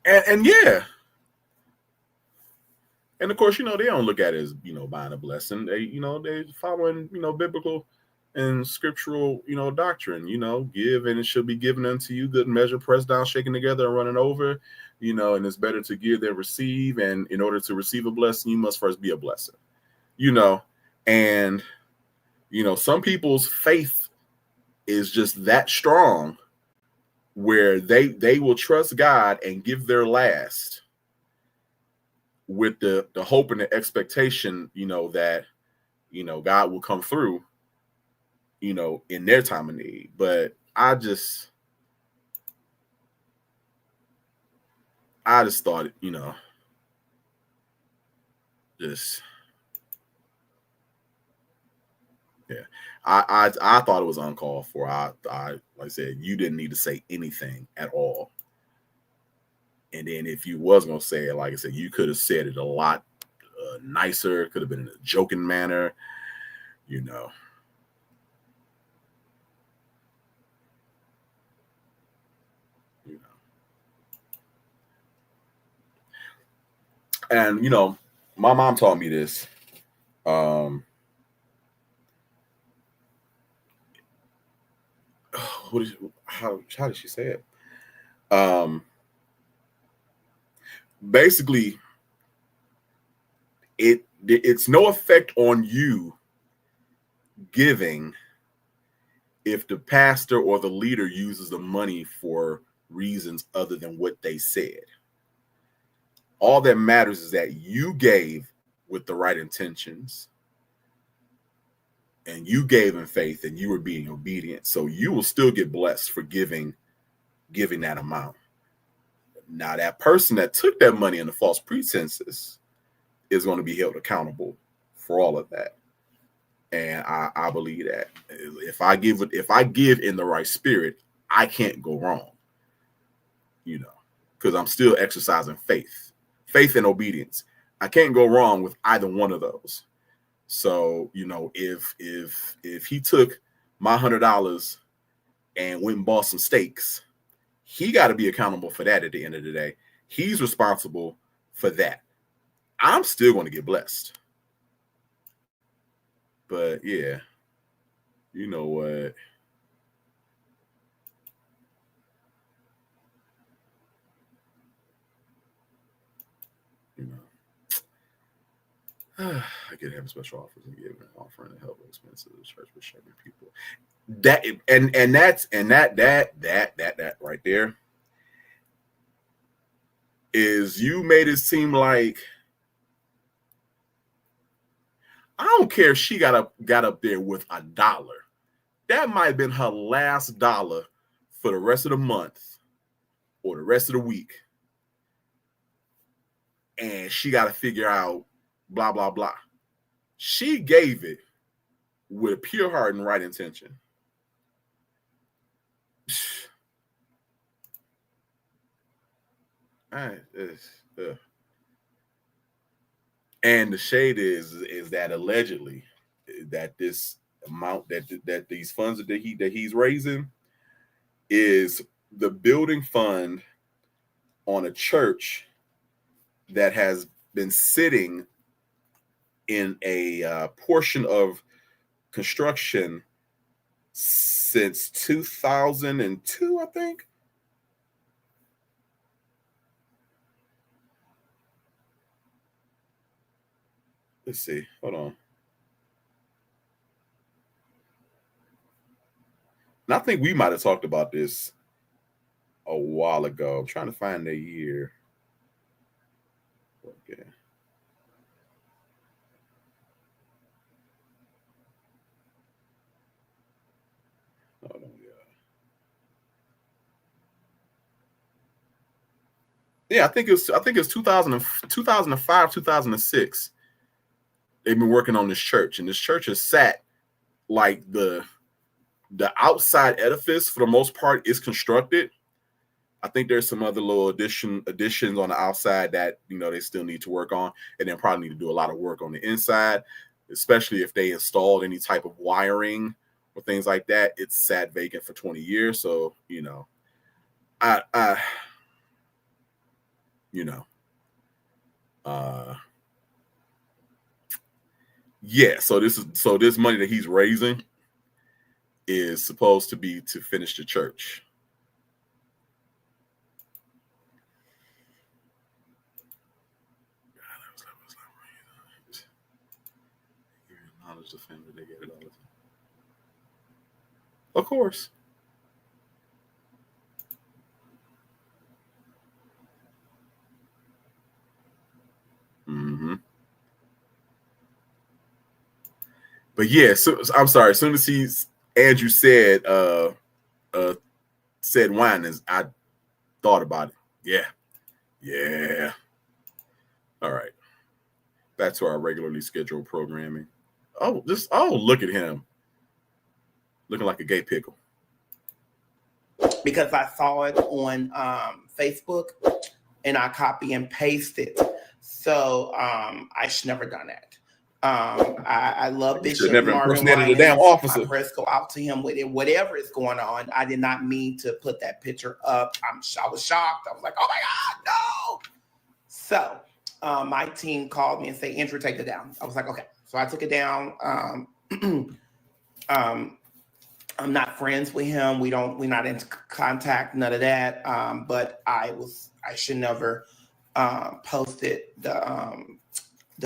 And yeah. And of course, you know, they don't look at it as, you know, buying a blessing. They, you know, they following, you know, biblical and scriptural, you know, doctrine, you know, give and it should be given unto you, good measure, pressed down, shaken together and running over, you know, and it's better to give than receive. And in order to receive a blessing, you must first be a blessing, you know, and, you know, some people's faith is just that strong where they will trust God and give their last with the hope and the expectation, you know, that, you know, God will come through, you know, in their time of need. But I just thought, you know, Just yeah. I thought it was uncalled for. I like I said, you didn't need to say anything at all. And then if you was gonna say it, like I said, you could have said it a lot nicer. Could have been in a joking manner, you know. And you know, my mom taught me this. How did she say it? Basically, it's no effect on you giving if the pastor or the leader uses the money for reasons other than what they said. All that matters is that you gave with the right intentions, and you gave in faith, and you were being obedient. So you will still get blessed for giving that amount. Now, that person that took that money under false pretenses is going to be held accountable for all of that. And I believe that if I give in the right spirit, I can't go wrong, you know, because I'm still exercising faith and obedience. I can't go wrong with either one of those. So, you know, if he took my $100 and went and bought some steaks, he got to be accountable for that at the end of the day. He's responsible for that. I'm still going to get blessed. But yeah, you know what? You know, I could have special offers and give an offering to help expenses of the church with serving people. That that right there is, you made it seem like, I don't care if she got up there with $1. That might have been her last dollar for the rest of the month or the rest of the week. And she got to figure out blah, blah, blah. She gave it with a pure heart and right intention. And the shade is that allegedly that this amount that these funds that he's raising is the building fund on a church that has been sitting in a portion of construction since 2002, I think. Let's see. Hold on. And I think we might have talked about this a while ago. I'm trying to find the year. Okay. Hold on, yeah, I think it's 2005, 2006. They've been working on this church, and this church has sat like the outside edifice for the most part is constructed. I think there's some other little additions on the outside that, you know, they still need to work on, and then probably need to do a lot of work on the inside, especially if they installed any type of wiring or things like that. It's sat vacant for 20 years, so you know, yeah. So this money that he's raising is supposed to be to finish the church. Acknowledge the family, they get it all the time. Of course. Mm-hmm. But yeah, so I'm sorry. As soon as Andrew said Winans, I thought about it. Yeah. All right. back to our regularly scheduled programming. Oh, look at him. Looking like a gay pickle. Because I saw it on Facebook and I copy and paste it. So I should never done that. I love Bishop never Marvin impersonated a Winans. damn officer. My prayers go out to him with it, whatever is going on. I did not mean to put that picture up. I was shocked. I was like, oh my God, no. So my team called me and said, Andrew, take it down. I was like, okay. So I took it down. I'm not friends with him. We're not in contact, none of that. But I should never posted the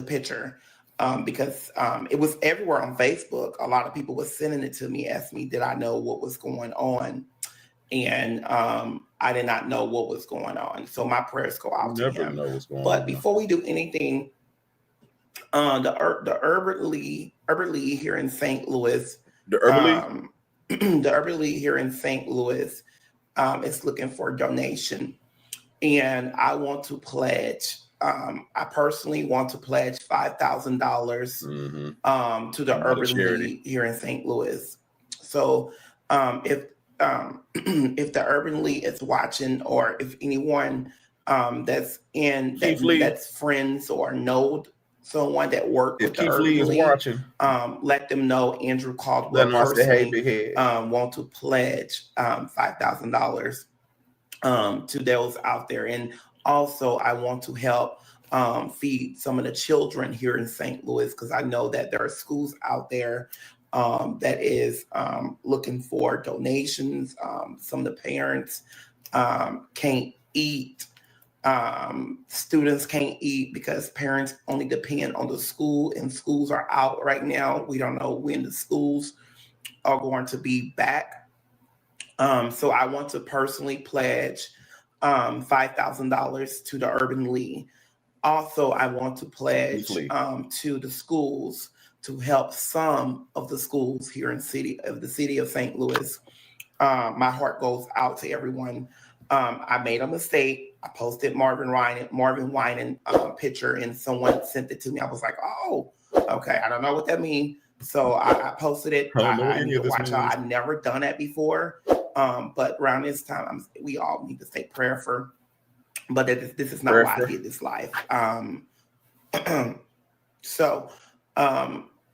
picture because it was everywhere on Facebook. A lot of people were sending it to me, asked me, did I know what was going on? And I did not know what was going on. So my prayers go out to him. Know what's going But on. before we do anything, the Urban League here in St. Louis. The Urban League? The Urban League here in St. Louis is looking for a donation. And I want to pledge, I personally want to pledge $5,000 to the Urban League here in St. Louis. So if the Urban League is watching, or if anyone that's friends or know someone that worked with the Urban League, let them know Andrew Caldwell personally want to pledge $5,000 to those out there. And also I want to help feed some of the children here in St. Louis, because I know that there are schools out there that is looking for donations. Some of the parents can't eat. Students can't eat because parents only depend on the school, and schools are out right now. We don't know when the schools are going to be back. So I want to personally pledge $5,000 to the Urban League. Also, I want to pledge to the schools to help some of the schools here in the city of St. Louis. My heart goes out to everyone. I made a mistake. I posted Marvin Winans picture, and someone sent it to me. I was like, oh, okay. I don't know what that means. So I posted it. I need to watch out. I've never done that before. But around this time, we all need to say prayer for. But this is not why I did this life. So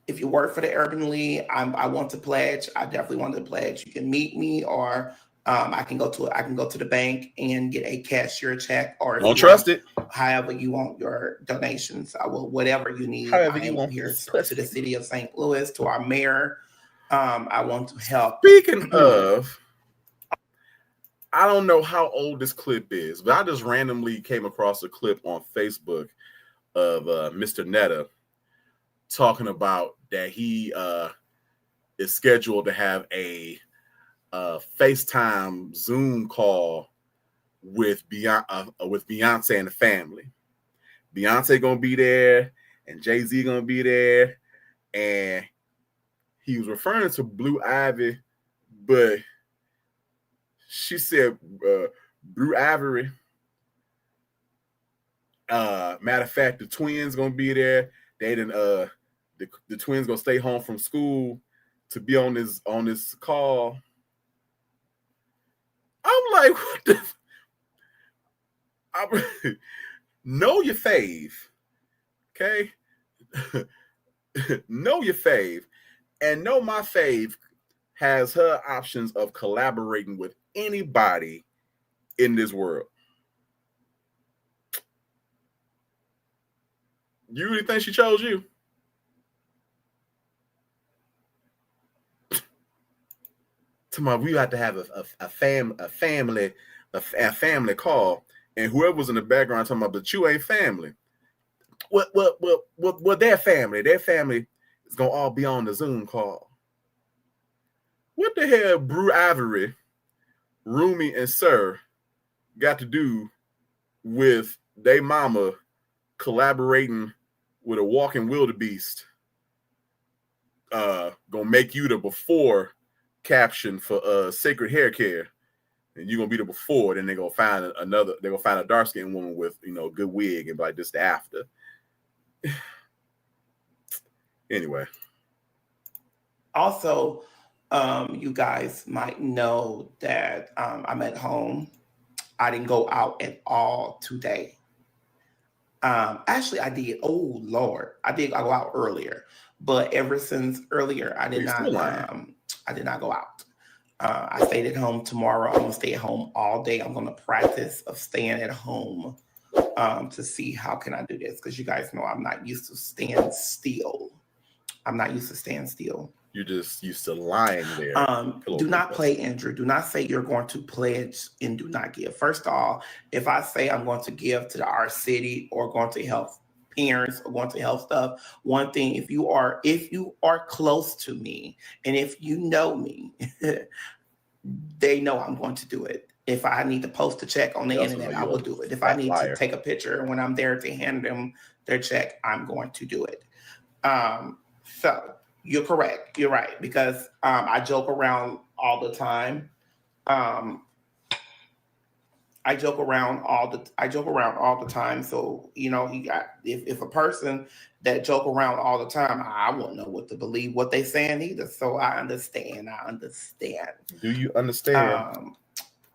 if you work for the Urban League, I want to pledge. I definitely want to pledge. You can meet me, or I can go to the bank and get a cashier check, or don't trust it. However you want your donations, I will, whatever you need. However I you am want here to the city of St. Louis, to our mayor. I want to help. Speaking of, I don't know how old this clip is, but I just randomly came across a clip on Facebook of Mr. Netta talking about that he is scheduled to have a FaceTime Zoom call with Beyonce and the family. Beyonce gonna be there, and Jay-Z gonna be there, and he was referring to Blue Ivy, but she said Blue Ivy. Matter of fact, the twins gonna be there. They didn't. The twins gonna stay home from school to be on this call. I'm like, what the? Know your fave, okay? Know your fave, and know my fave has her options of collaborating with anybody in this world. You really think she chose you? Tomorrow we have to have a family call, and whoever was in the background talking about, but you ain't family. What their family is gonna all be on the Zoom call. What the hell, Brew Ivory, Rumi, and Sir got to do with they mama collaborating with a walking wildebeest? Gonna make you the before caption for sacred hair care, and you're gonna be the before. Then they're gonna find a dark skinned woman with good wig, and be like, this the after. Anyway, Also, you guys might know that I'm at home. I didn't go out at all today. Actually, I did. Oh Lord, I did. I go out earlier, but ever since earlier, you're still lying. I did not go out. I stayed at home tomorrow. I'm gonna stay at home all day. I'm gonna practice of staying at home to see how can I do this, because you guys know I'm not used to staying still. I'm not used to staying still. You're just used to lying there. Do not play, Andrew. Do not say you're going to pledge and do not give. First of all, if I say I'm going to give to our city or going to help parents or going to help stuff, one thing, if you are close to me and if you know me, they know I'm going to do it. If I need to post a check on the internet, I will do it. If I need to take a picture when I'm there to hand them their check, I'm going to do it. So you're correct. You're right, because I joke around all the time. I joke around all the time. So if a person that joke around all the time, I won't know what to believe what they saying either. So I understand. Do you understand?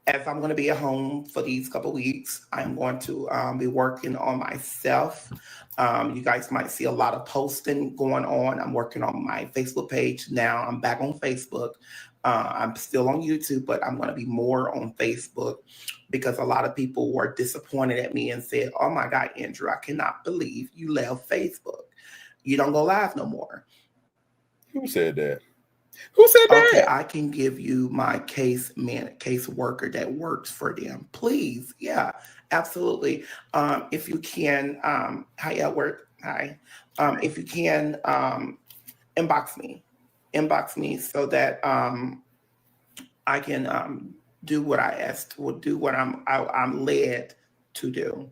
As I'm going to be at home for these couple weeks, I'm going to be working on myself. You guys might see a lot of posting going on. I'm working on my Facebook page now. I'm back on Facebook. I'm still on YouTube, but I'm going to be more on Facebook because a lot of people were disappointed at me and said, "Oh my God, Andrew, I cannot believe you left Facebook. You don't go live no more." Who said that? Who said that? Okay, I can give you my case worker that works for them. Please. Yeah, absolutely. If you can, hi Edward. Hi. If you can inbox me so that I can do what I asked, will do what I'm led to do.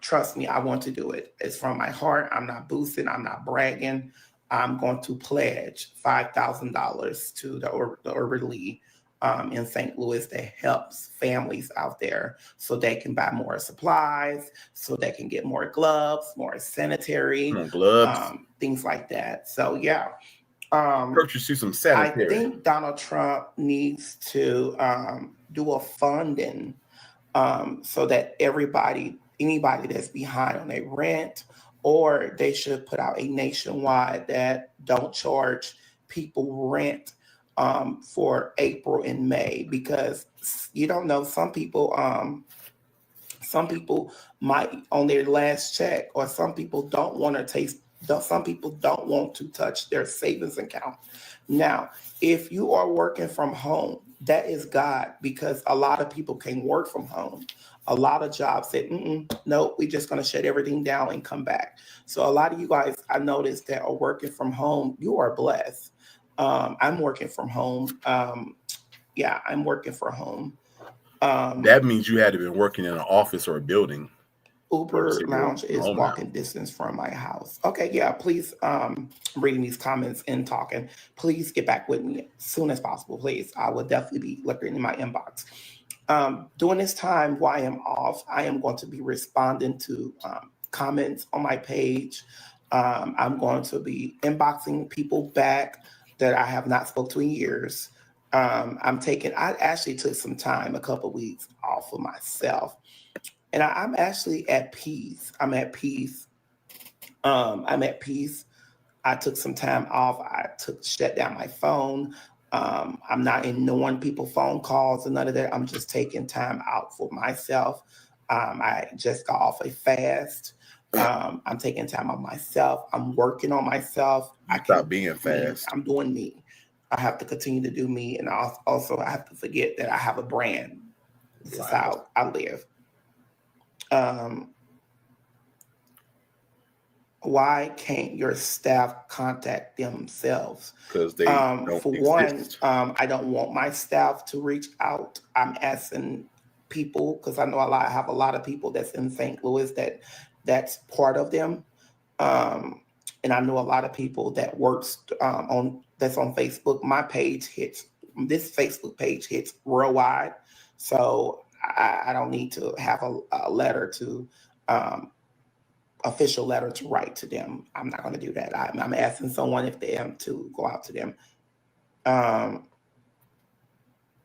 Trust me, I want to do it. It's from my heart. I'm not boosting. I'm not bragging. I'm going to pledge $5,000 to the Urban League in St. Louis that helps families out there so they can buy more supplies, so they can get more gloves, more sanitary, things like that. So yeah. Purchase you some sanitary. I think Donald Trump needs to do a funding so that anybody that's behind on their rent, or they should put out a nationwide that don't charge people rent for April and May, because you don't know, some people might on their last check, or some people don't want to touch their savings account. Now, if you are working from home, that is God, because a lot of people can work from home. A lot of jobs said, no, we're just going to shut everything down and come back. So a lot of you guys, I noticed, that are working from home, you are blessed. I'm working from home. I'm working from home. That means you had to be working in an office or a building. Uber Lounge is walking distance from my house. Okay, yeah, please, reading these comments and talking. Please get back with me as soon as possible, please. I will definitely be looking in my inbox. During this time while I am off, I am going to be responding to comments on my page. I'm going to be inboxing people back that I have not spoke to in years. I actually took some time, a couple of weeks off for myself. And I'm actually at peace. I'm at peace. I took some time off. Shut down my phone. I'm not ignoring people's phone calls and none of that. I'm just taking time out for myself. I just got off a fast. I'm taking time on myself. I'm working on myself. I stop being fast. I'm doing me. I have to continue to do me. And also I have to forget that I have a brand. This is how I live. Why can't your staff contact themselves? Because they don't for exist. One, I don't want my staff to reach out. I'm asking people, because I know I have a lot of people that's in St. Louis that's part of them. And I know a lot of people that works that's on Facebook. This Facebook page hits worldwide. So I don't need to have a letter to official letter to write to them. I'm not going to do that. I'm asking someone if they am to go out to them.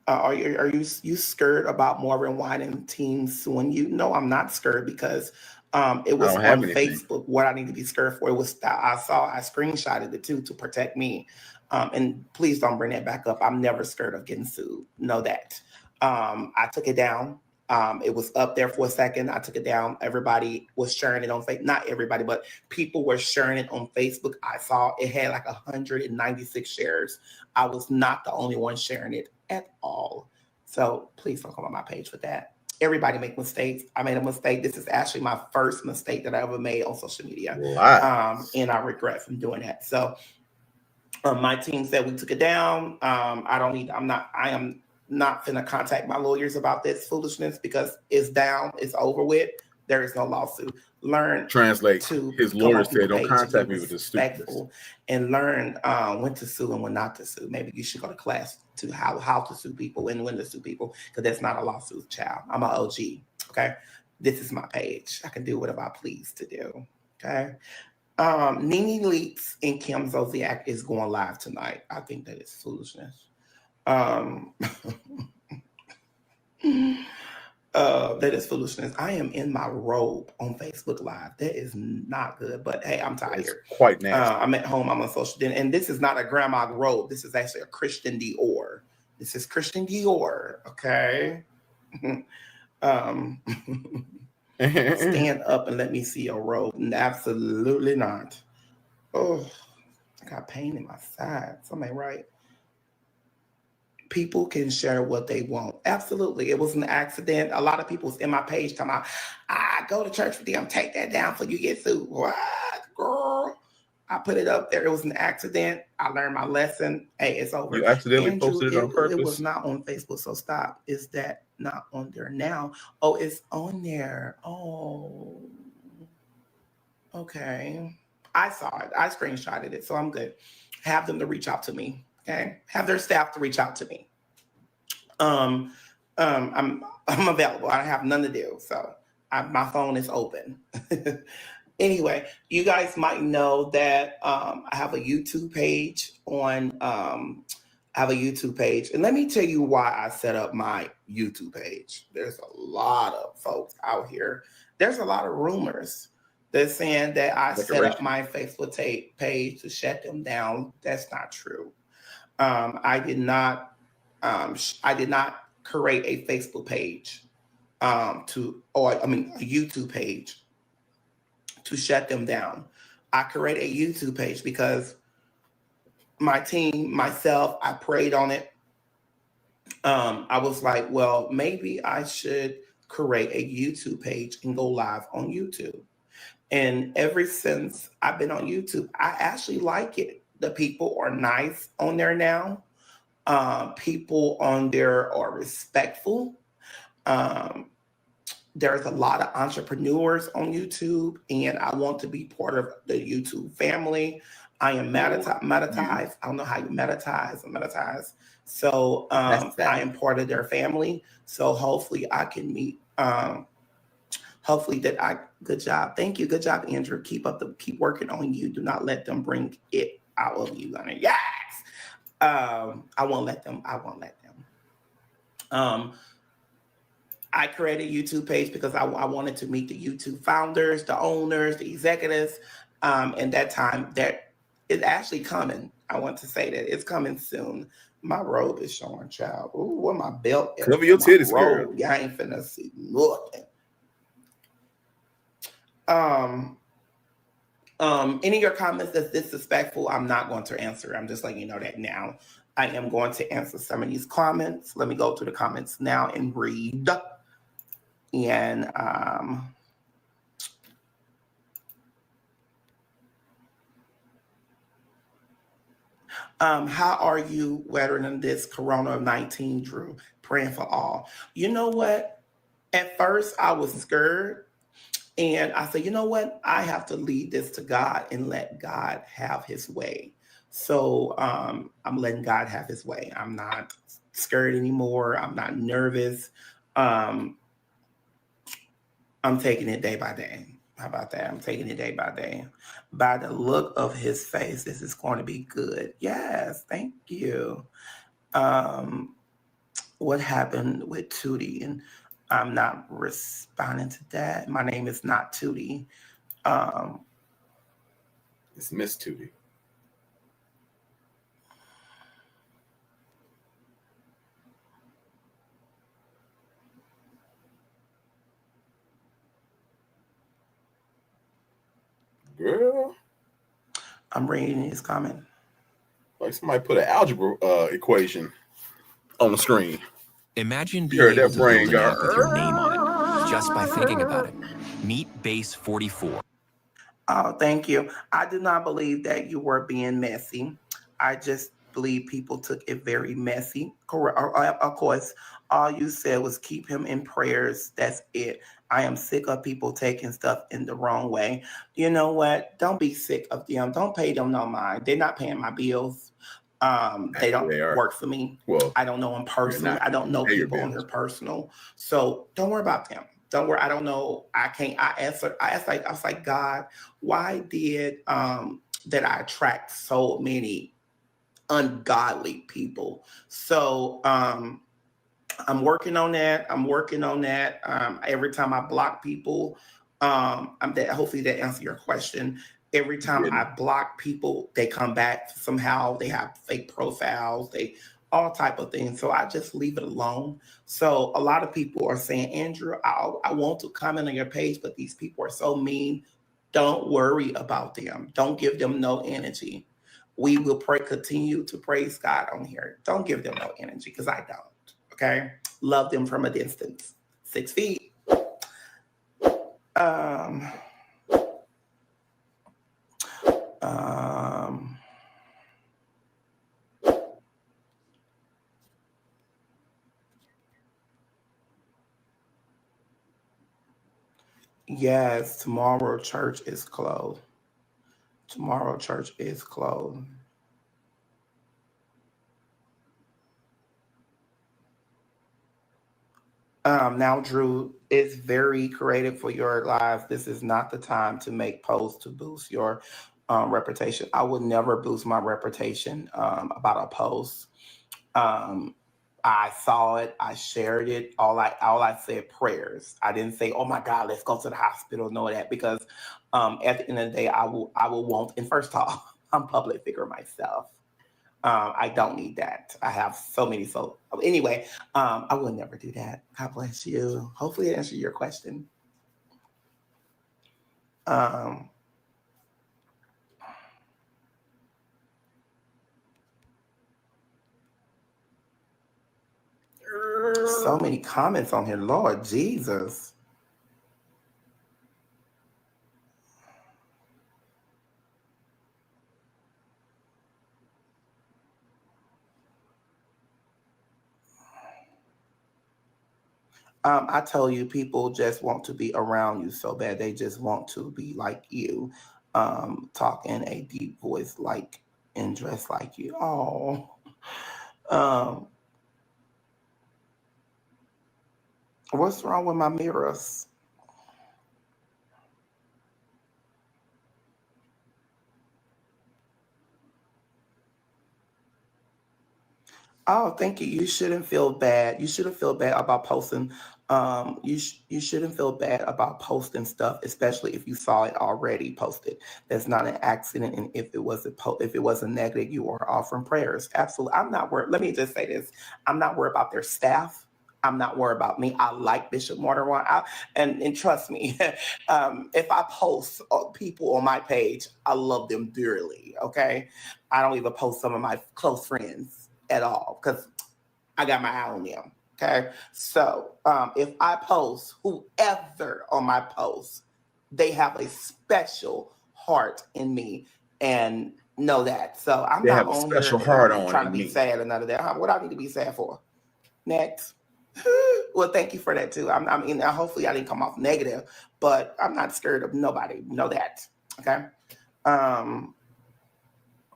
Are you scared about Marvin Wine and teams suing you? No, I'm not scared because it was don't have on anything. Facebook. What I need to be scared for, it was that I screenshotted it too to protect me. And please don't bring that back up. I'm never scared of getting sued. Know that. I took it down. It was up there for a second. I took it down. Everybody was sharing it on Facebook. Not everybody, but people were sharing it on Facebook. I saw it had like 196 shares. I was not the only one sharing it at all. So please don't come on my page with that. Everybody make mistakes. I made a mistake. This is actually my first mistake that I ever made on social media. And I regret from doing that. So my team said we took it down. I am not finna contact my lawyers about this foolishness because it's down, it's over with. There is no lawsuit. Translate. His lawyer said, "Don't contact me with this stupidness." And learn when to sue and when not to sue. Maybe you should go to class to how to sue people and when to sue people, because that's not a lawsuit, child. I'm an OG. Okay, this is my page. I can do whatever I please to do. Okay. Nene Leakes and Kim Zolciak is going live tonight. I think that is foolishness. That is foolishness. I am in my robe on Facebook Live. That is not good. But hey, I'm tired. It's quite nasty. I'm at home. I'm on social, and this is not a grandma robe. This is actually a Christian Dior. This is Christian Dior. Okay. Stand up and let me see your robe. Absolutely not. Oh, I got pain in my side. Something right. People can share what they want. Absolutely. It was an accident. A lot of people's in my page talking about, I go to church with them, take that down so you get sued. What, girl? I put it up there. It was an accident. I learned my lesson. Hey, it's over. You accidentally Andrew, posted it on purpose? It was not on Facebook, so stop. Is that not on there now? Oh, it's on there. Oh, okay. I saw it. I screenshotted it, so I'm good. Have them to reach out to me. Okay, have their staff to reach out to me. I'm available. I have none to do, so my phone is open. Anyway, you guys might know that I have a YouTube page on. I have a YouTube page, and let me tell you why I set up my YouTube page. There's a lot of folks out here. There's a lot of rumors. They're saying that I set up my Facebook page to shut them down. That's not true. I did not create a Facebook page a YouTube page to shut them down. I created a YouTube page because my team, myself, I prayed on it. I was like, well, maybe I should create a YouTube page and go live on YouTube. And ever since I've been on YouTube, I actually like it. The people are nice on there now. People on there are respectful. There's a lot of entrepreneurs on YouTube, and I want to be part of the YouTube family. I am monetized. I don't know how you monetize. So I am part of their family. So hopefully I can meet. Good job. Thank you. Good job, Andrew. Keep working on you. Do not let them bring it out of you. Yes. I won't let them. I created a YouTube page because I wanted to meet the YouTube founders, the owners, the executives. And that time that is actually coming. I want to say that it's coming soon. My robe is showing, child. Ooh, where my belt is. Cover your titties, girl. Yeah, I ain't finna see nothing. Any of your comments that's disrespectful, I'm not going to answer. I'm just letting you know that now. I am going to answer some of these comments. Let me go to the comments now and read. And how are you weathering this Corona-19, Drew? Praying for all. You know what? At first, I was scared. And I said, you know what? I have to lead this to God and let God have his way. So I'm letting God have his way. I'm not scared anymore. I'm not nervous. I'm taking it day by day. How about that? I'm taking it day by day. By the look of his face, this is going to be good. Yes, thank you. Um, what happened with Tootie? And I'm not responding to that. My name is not Tootie. It's Miss Tootie. Girl, I'm reading his comment. like somebody put an algebra equation on the screen. Imagine You being heard able that to build brain an go. app with your name on it just by thinking about it. Meet Base 44. Oh, thank you. I do not believe that you were being messy. I just believe people took it very messy. Correct. Of course, all you said was keep him in prayers. That's it. I am sick of people taking stuff in the wrong way. You know what? Don't be sick of them. Don't pay them no mind. They're not paying my bills. They don't They are. work for me. Well, I don't know them personally. I don't know pay your people on bills. here personal. So don't worry about them. Don't worry. I don't know. I was like, God, why did that I attract so many ungodly people? So I'm working on that. Every time I block people, hopefully that answers your question. Every time I block people, they come back somehow. They have fake profiles. They all type of things. So I just leave it alone. So a lot of people are saying, Andrew, I want to comment on your page, but these people are so mean. Don't worry about them. Don't give them no energy. We will continue to praise God on here. Don't give them no energy because I don't. Okay. Love them from a distance. 6 feet. Yes, tomorrow church is closed. Tomorrow church is closed. Now, Drew, it's very creative for your lives. This is not the time to make posts to boost your reputation. I would never boost my reputation about a post. I saw it, I shared it. All I said prayers. I didn't say, "Oh my God, let's go to the hospital." Know that because at the end of the day, I will want. And first off, I'm a public figure myself. I don't need that. I have so many. So anyway, I would never do that. God bless you. Hopefully, it answered your question. So many comments on here. Lord Jesus. I tell you, people just want to be around you so bad. They just want to be like you, talk in a deep voice like and dress like you. Oh, what's wrong with my mirrors? Oh, thank you. You shouldn't feel bad. You shouldn't feel bad about posting. You shouldn't feel bad about posting stuff, especially if you saw it already posted. That's not an accident. And if it was if it was a negative, you are offering prayers. Absolutely. I'm not worried. Let me just say this. I'm not worried about their staff. I'm not worried about me. I like Bishop Morton. And trust me, if I post people on my page, I love them dearly. Okay, I don't even post some of my close friends at all because I got my eye on them. Okay. So if I post whoever on my post, they have a special heart in me and know that. So I'm They not have a on special here heart on trying to in be me. sad or none of that. What I need to be sad for? Next. Well, thank you for that too. I mean, hopefully I didn't come off negative, but I'm not scared of nobody. Know that. Okay.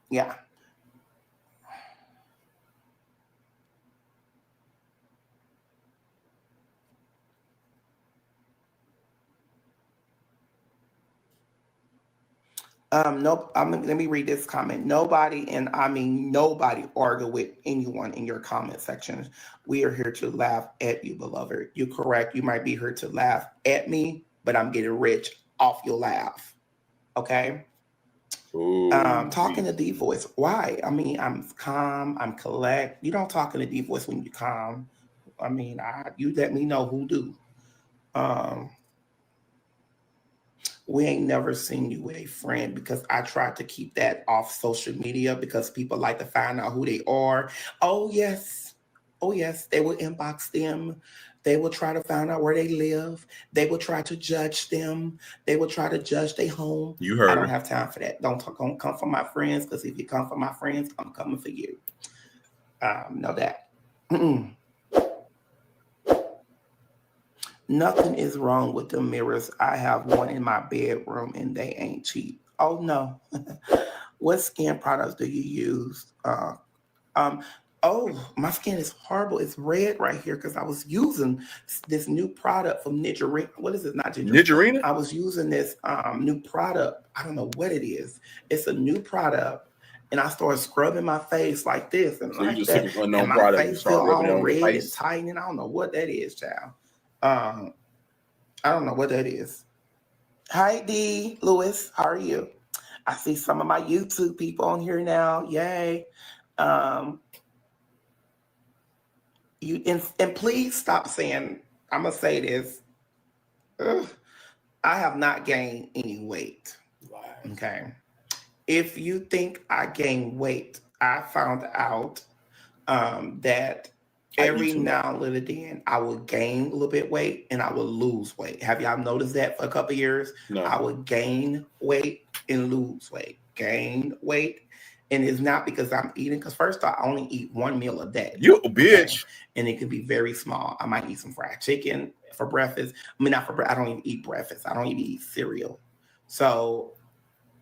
Yeah. Nope. Let me read this comment. Nobody, and I mean nobody, argue with anyone in your comment section. We are here to laugh at you, beloved. You're correct. You might be here to laugh at me, but I'm getting rich off your laugh. Okay. Ooh, Talking to D voice. Why? I mean, I'm calm. I'm collect. You don't talk in a D voice when you're calm. I mean, you let me know who do. We ain't never seen you with a friend because I tried to keep that off social media because people like to find out who they are. Oh yes. Oh yes. They will inbox them. They will try to find out where they live. They will try to judge them. They will try to judge their home. you heard I don't her. have time for that. Don't come for my friends, because if you come for my friends, I'm coming for you. Know that. Nothing is wrong with the mirrors. I have one in my bedroom and they ain't cheap. Oh no. What skin products do you use? Oh, my skin is horrible. It's red right here because I was using this new product from Nidgerina. What is it? Not Nidgerina. Nidgerina? I was using this new product. I don't know what it is. It's a new product. And I started scrubbing my face like this and So like you just that. took an unknown And my product and face started feel rubbing it all on your red and face? tight. And I don't know what that is, child. I don't know what that is. Hi, D. Lewis. How are you? I see some of my YouTube people on here now. Yay. You and please stop saying, I'm gonna say this. Ugh, I have not gained any weight. Okay. If you think I gained weight, I found out that every now and then I would gain a little bit weight and I would lose weight. Have y'all noticed that for a couple of years? No. I would gain weight and lose weight, gain weight. And it's not because I'm eating, because first I only eat one meal a day. You a bitch. Okay? And it could be very small. I might eat some fried chicken for breakfast. I mean, not for breakfast. I don't even eat breakfast. I don't even eat cereal. So,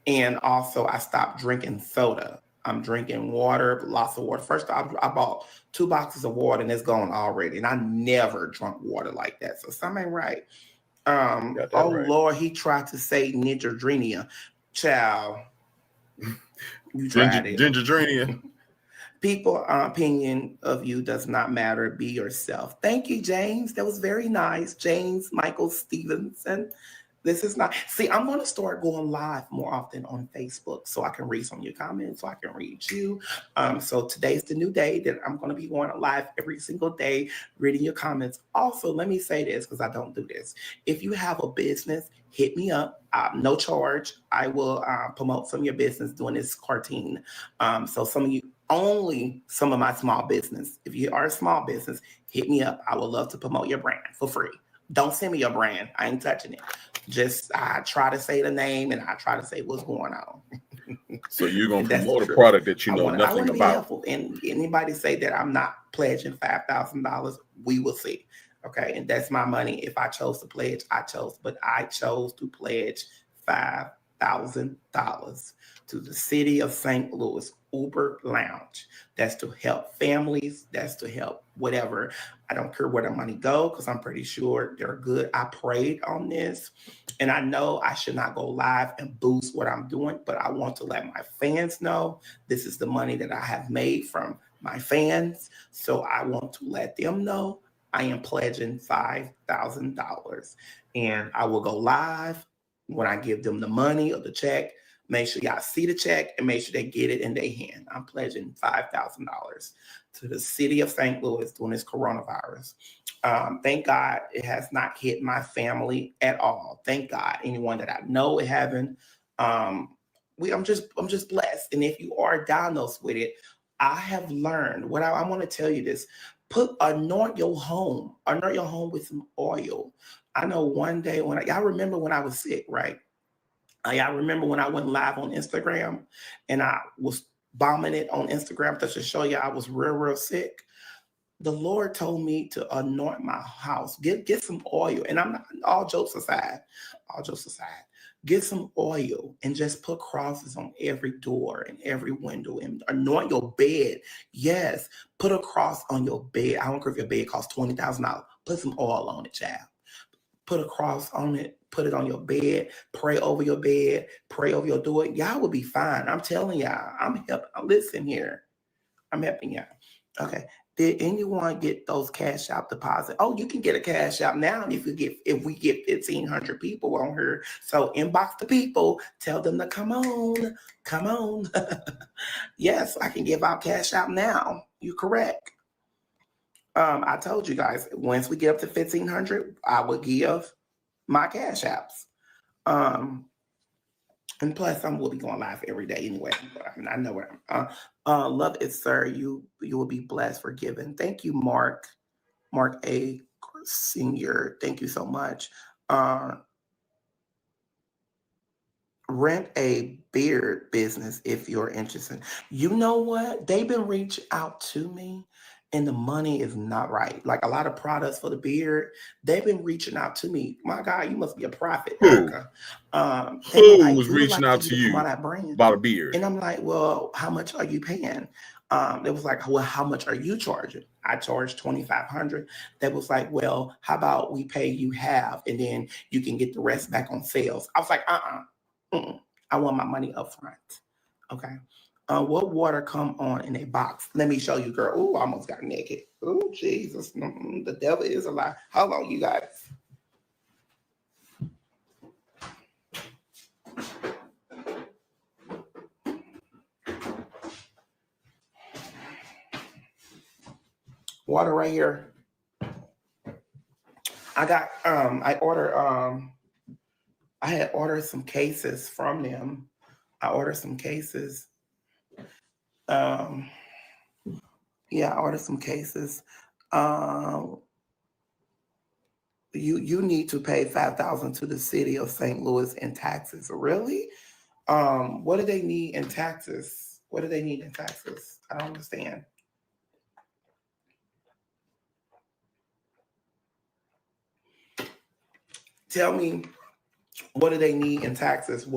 and also I stopped drinking soda. I'm drinking water, lots of water. First, I bought 2 boxes of water and it's gone already. And I never drunk water like that. So something ain't right. Oh, right. Lord, he tried to say Nidgerina. Child, you tried it. Gingerina. People opinion of you does not matter. Be yourself. Thank you, James. That was very nice. James Michael Stevenson. This is not. See, I'm going to start going live more often on Facebook so I can read some of your comments, so I can read you. So today's the new day that I'm going to be going live every single day, reading your comments. Also, let me say this because I don't do this. If you have a business, hit me up. No charge. I will promote some of your business doing this cartoon. So only some of my small business. If you are a small business, hit me up. I would love to promote your brand for free. Don't send me your brand. I ain't touching it. Just I try to say the name and I try to say what's going on. So you're gonna promote a product that you know nothing about. Be helpful. And anybody say that I'm not pledging $5,000, we will see. Okay, and that's my money. If I chose to pledge, I chose, but I chose to pledge $5,000 to the city of St. Louis Uber Lounge. That's to help families. That's to help whatever. I don't care where the money go because I'm pretty sure they're good. I prayed on this, and I know I should not go live and boost what I'm doing, but I want to let my fans know this is the money that I have made from my fans. So I want to let them know I am pledging $5,000, and I will go live when I give them the money or the check. Make sure y'all see the check and make sure they get it in their hand. I'm pledging $5,000 to the city of St. Louis during this coronavirus. Thank God it has not hit my family at all. Thank God. Anyone that I know it haven't. I'm just blessed. And if you are diagnosed with it, I have learned what I want to tell you this. Anoint your home with some oil. I know one day y'all remember when I was sick, right? Y'all remember when I went live on Instagram and I was bombing it on Instagram to show you I was real sick? The Lord told me to anoint my house, get some oil. And I'm not, all jokes aside, get some oil and just put crosses on every door and every window and anoint your bed. Yes, put a cross on your bed. I don't care if your bed costs $20,000. Put some oil on it, child. put a cross on it, put it on your bed, pray over your bed, pray over your door. Y'all will be fine. I'm telling y'all. I'm helping. Listen here. I'm helping y'all. Okay. Did anyone get those cash out deposit? Oh, you can get a cash out now if we get 1,500 people on here. So inbox the people, tell them to come on. Come on. Yes, I can give out cash out now. You're correct. I told you guys, once we get up to 1,500, I will give my cash apps. And plus, will be going live every day anyway. I know where I'm. Love it, sir. You will be blessed for giving. Thank you, Mark A. Senior. Thank you so much. Rent a beard business if you're interested. You know what? They've been reaching out to me. And the money is not right. Like a lot of products for the beard, they've been reaching out to me. My God, you must be a prophet, Erica. Who was reaching out to you about a beard? And I'm like, well, how much are you paying? It was like, well, how much are you charging? I charge $2,500. That was like, well, how about we pay you half and then you can get the rest back on sales? I was like, I want my money up front. Okay. What water come on in a box? Let me show you, girl. Oh, I almost got naked. Oh, Jesus. The devil is a lie. How long, you guys? Water right here. I got, I had ordered some cases from them. I ordered some cases. Yeah, I ordered some cases. You need to pay $5,000 to the city of St. Louis in taxes. Really? What do they need in taxes? What do they need in taxes? I don't understand. Tell me, what do they need in taxes?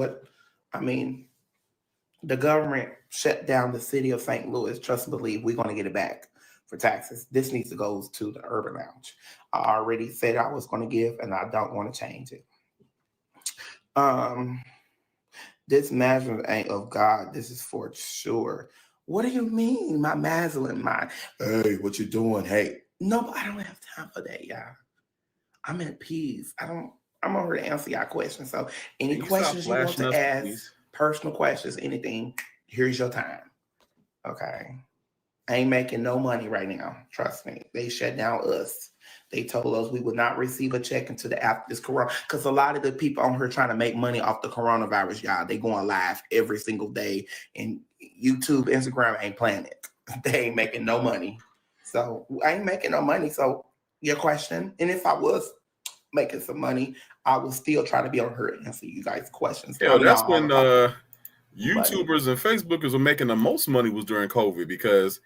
The government shut down the city of St. Louis. Trust and believe, we're going to get it back for taxes. This needs to go to the Urban Lounge. I already said I was going to give, and I don't want to change it. This Maslin ain't of God. This is for sure. What do you mean, my Maslin? Hey, what you doing? Hey. No, I don't have time for that, y'all. I'm at peace. I'm over to answer y'all questions. So any questions you want to ask, please. Personal questions, anything, here's your time. Okay. I ain't making no money right now. Trust me. They shut down us. They told us we would not receive a check until after this corona. Because a lot of the people on here trying to make money off the coronavirus, y'all, they going live every single day. And YouTube, Instagram ain't playing it. They ain't making no money. So I ain't making no money. So your question, and if I was making some money, I will still try to be on her and answer you guys' questions. Yeah, that's when YouTubers and Facebookers were making the most money was during COVID because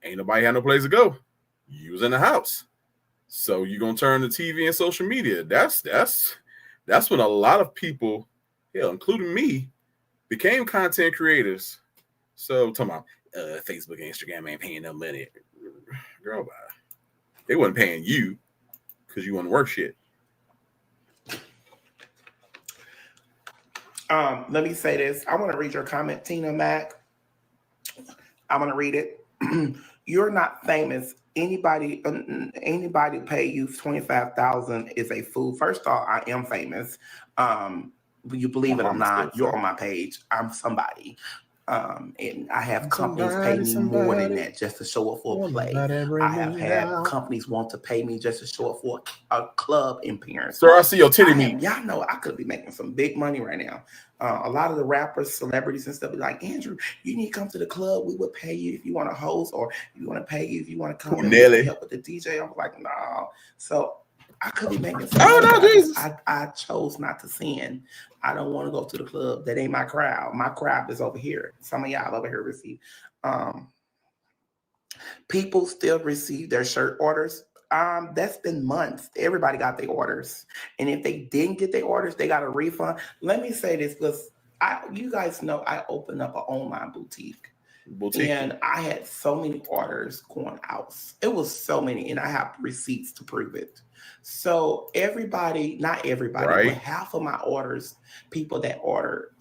ain't nobody had no place to go. You was in the house. So you're gonna turn to TV and social media. That's when a lot of people, including me, became content creators. So talking about Facebook and Instagram ain't paying no money. Girl, bye. They wasn't paying you because you wouldn't work shit. Let me say this. I want to read your comment, Tina Mac. I'm going to read it. You're not famous. Anybody pay you $25,000 is a fool. First off, I am famous. You believe it or not, you're on my page. I'm somebody. And I have companies pay me more than that just to show up for a play. I have had companies want to pay me just to show up for a club appearance. Sir, I see your titty meat. Y'all know I could be making some big money right now. A lot of the rappers, celebrities and stuff be like, Andrew, you need to come to the club. We would pay you if you want to host, or you want to pay you if you want to come and help with the DJ. I'm like, no. So I could be making some money. Oh, no, Jesus. I chose not to sin. I don't want to go to the club. That ain't my crowd. My crowd is over here. Some of y'all over here receive. People still receive their shirt orders. That's been months. Everybody got their orders. And if they didn't get their orders, they got a refund. Let me say this, because you guys know I opened up an online boutique. Boutique. And I had so many orders going out. It was so many, and I have receipts to prove it. So everybody, not everybody, but Right. half of my orders, people that ordered,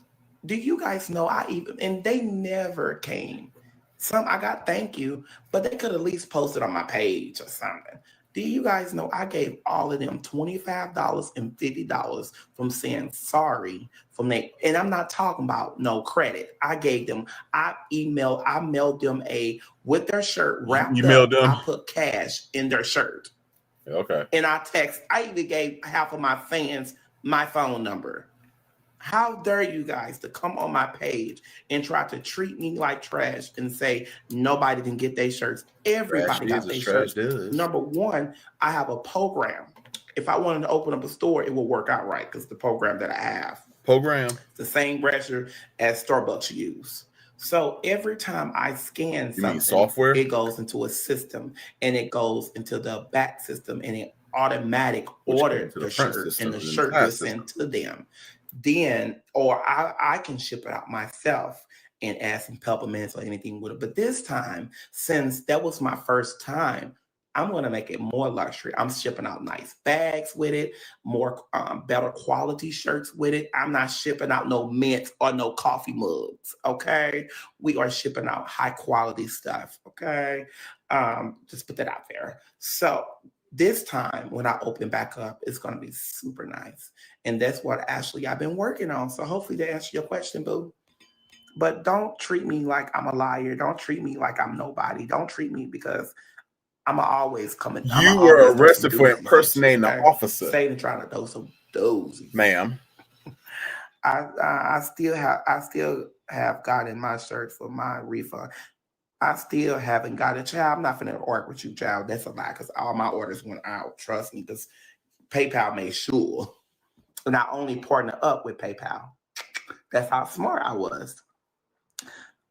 do you guys know and they never came. Some I got thank you, but they could at least post it on my page or something. Do you guys know I gave all of them $25 and $50 from saying sorry from that? And I'm not talking about no credit. I gave them, I mailed them with their shirt wrapped You up. mailed them? I put cash in their shirt. Okay. And I even gave half of my fans my phone number. How dare you guys to come on my page and try to treat me like trash and say nobody can get their shirts. Everybody got their shirts. Number one, I have a program. If I wanted to open up a store, it will work out right because the program that I have. The same brochure as Starbucks use. So every time I scan something, software? It goes into a system and it goes into the back system and it automatic ordered the shirt and the shirt gets sent to them. Then, or I can ship it out myself and add some peppermints or anything with it. But this time, since that was my first time, I'm going to make it more luxury. I'm shipping out nice bags with it, more better quality shirts with it. I'm not shipping out no mints or no coffee mugs, okay? We are shipping out high quality stuff, okay? Just put that out there. So this time, when I open back up, it's going to be super nice. And that's what actually I've been working on. So hopefully they answer your question, boo. But don't treat me like I'm a liar. Don't treat me like I'm nobody. Don't treat me because I'm always coming. You were arrested for impersonating an officer. Satan trying to throw some doozies. Ma'am. I still have gotten my shirt for my refund. I still haven't got it, child. I'm not finna argue with you, child. That's a lie, because all my orders went out. Trust me, because PayPal made sure. And I only partner up with PayPal. That's how smart I was.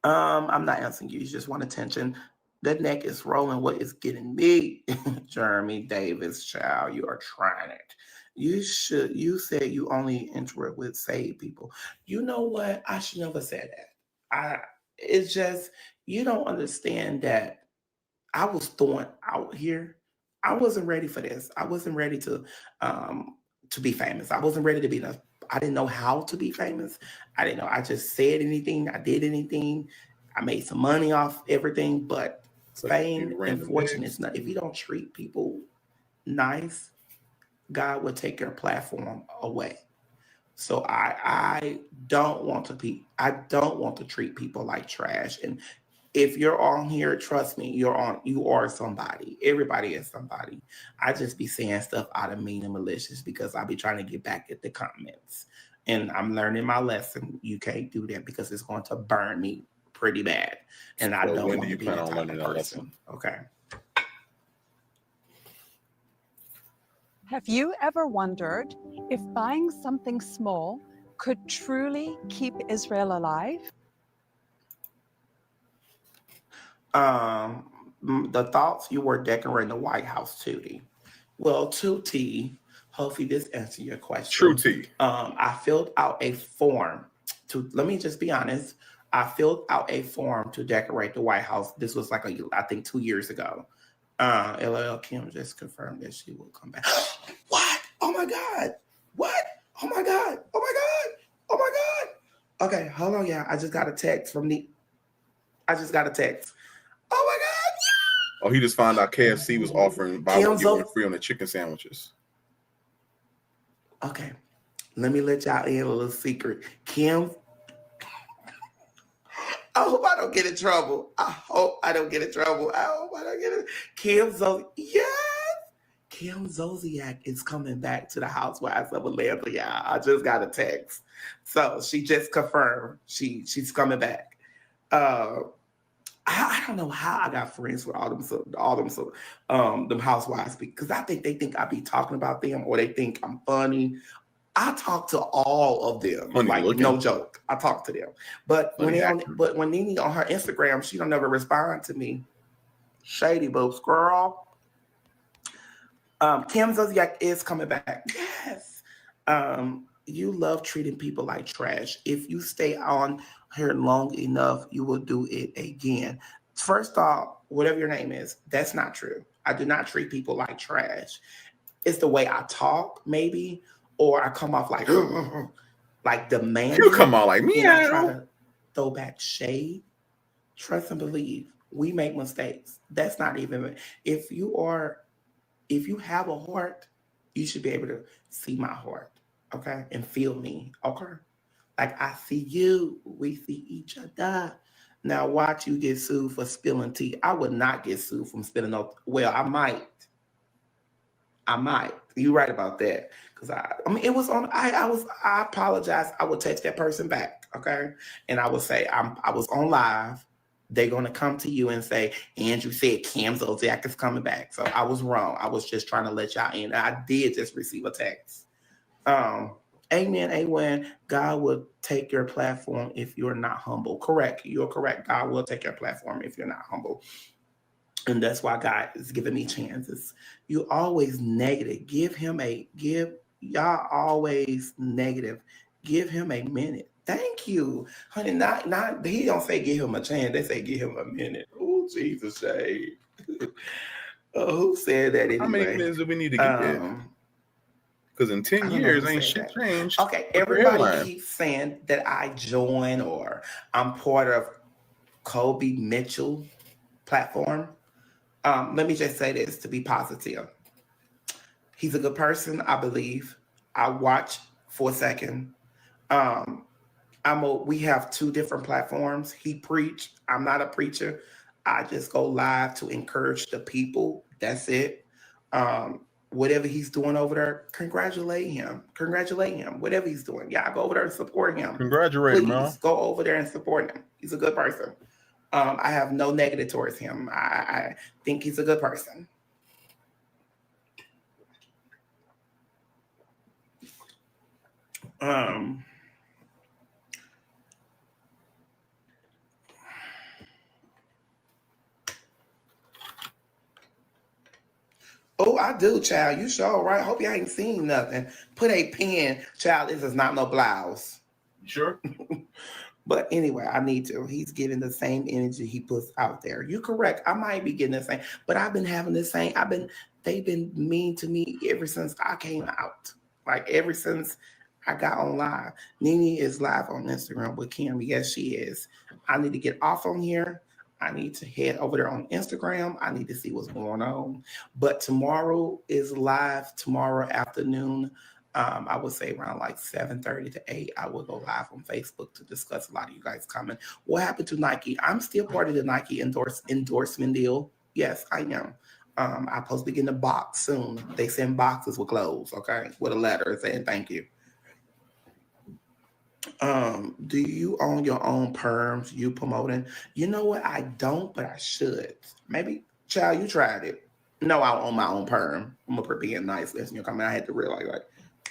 I'm not answering you. You just want attention. The neck is rolling. What is getting me? Jeremy Davis, child, you are trying it. You said you only interact with saved people. You know what? I should never say that. It's just, you don't understand that I was thrown out here. I wasn't ready for this. I wasn't ready to be famous. I wasn't ready to be I didn't know how to be famous. I didn't know. I just said anything. I did anything. I made some money off everything, but fame and fortune is not. If you don't treat people nice, God will take your platform away. So I don't want to treat people like trash. And if you're on here, trust me, you are somebody. Everybody is somebody. I just be saying stuff out of mean and malicious because I be trying to get back at the comments. And I'm learning my lesson. You can't do that because it's going to burn me pretty bad. And I don't want to be that type of person. Okay. Have you ever wondered if buying something small could truly keep Israel alive? The thoughts you were decorating the White House, Tootie. Well, Tootie, hopefully this answers your question. True T. I filled out a form let me just be honest. I filled out a form to decorate the White House. This was like I think 2 years ago. LL Kim just confirmed that she will come back. What? Oh my God. What? Oh my God. Oh my God. Oh my God. Okay, hold on, yeah. I just got a text. Oh my God. Oh, he just found out KFC was offering buy one, get one free on the chicken sandwiches. Okay. Let me let y'all in a little secret. Kim, I hope I don't get in trouble. Kim Zolciak is coming back to the Housewives of Atlanta, y'all. I just got a text. So she just confirmed she's coming back. I don't know how I got friends with all them housewives, because I think they think I be talking about them, or they think I'm funny. I talk to all of them, no joke. I talk to them, but when Nene on her Instagram, she don't never respond to me. Shady boobs, girl. Kim Zolciak is coming back. Yes. you love treating people like trash. If you stay on here long enough, you will do it again. First off, whatever your name is, that's not true. I do not treat people like trash. It's the way I talk, maybe, or I come off like like demanding. You come on like me. And I try to throw back shade. Trust and believe. We make mistakes. That's not even if you have a heart, you should be able to see my heart, okay, and feel me, okay. Like I see you, we see each other. Now watch you get sued for spilling tea. I would not get sued from spilling no. Well, I might. You're right about that. Because I mean, it was on. I apologize. I would text that person back, okay, and I would say I was on live. They're gonna come to you and say, Andrew said Cam Zolciak is coming back. So I was wrong. I was just trying to let y'all in. I did just receive a text. Amen, amen. God will take your platform if you're not humble. Correct. You're correct. God will take your platform if you're not humble. And that's why God is giving me chances. You always negative. Y'all always negative. Give him a minute. Thank you. Honey, not he don't say give him a chance. They say give him a minute. Oh, Jesus, shade. Who said that anyway? How many minutes do we need to get there? Because in 10 years, ain't shit changed. Okay, everybody keeps saying that I join or I'm part of Kobe Mitchell platform. Let me just say this to be positive. He's a good person, I believe. I watch for a second. We have two different platforms. He preached. I'm not a preacher. I just go live to encourage the people. That's it. Whatever he's doing over there, congratulate him. Whatever he's doing. Yeah, go over there and support him. Congratulate him, man. Go over there and support him. He's a good person. I have no negative towards him. I think he's a good person. Oh, I do, child. You sure, right? Hope you ain't seen nothing. Put a pin, child. This is not no blouse. You sure? But anyway, I need to. He's getting the same energy he puts out there. You're correct. I might be getting the same, but I've been having the same. They've been mean to me ever since I came out. Like ever since I got on live. Nene is live on Instagram with Kim. Yes, she is. I need to get off on here. I need to head over there on Instagram. I need to see what's going on. But tomorrow is live tomorrow afternoon. I would say around like 7:30 to 8. I will go live on Facebook to discuss a lot of you guys comment. What happened to Nike? I'm still part of the Nike endorsement deal. Yes, I am. I'm supposed to be getting a box soon. They send boxes with clothes, okay, with a letter saying thank you. Do you own your own perms? You promoting? You know what? I don't, but I should. Maybe, child, you tried it. No, I own my own perm. I'm up here being nice. Listen, you're coming. I had to realize, like,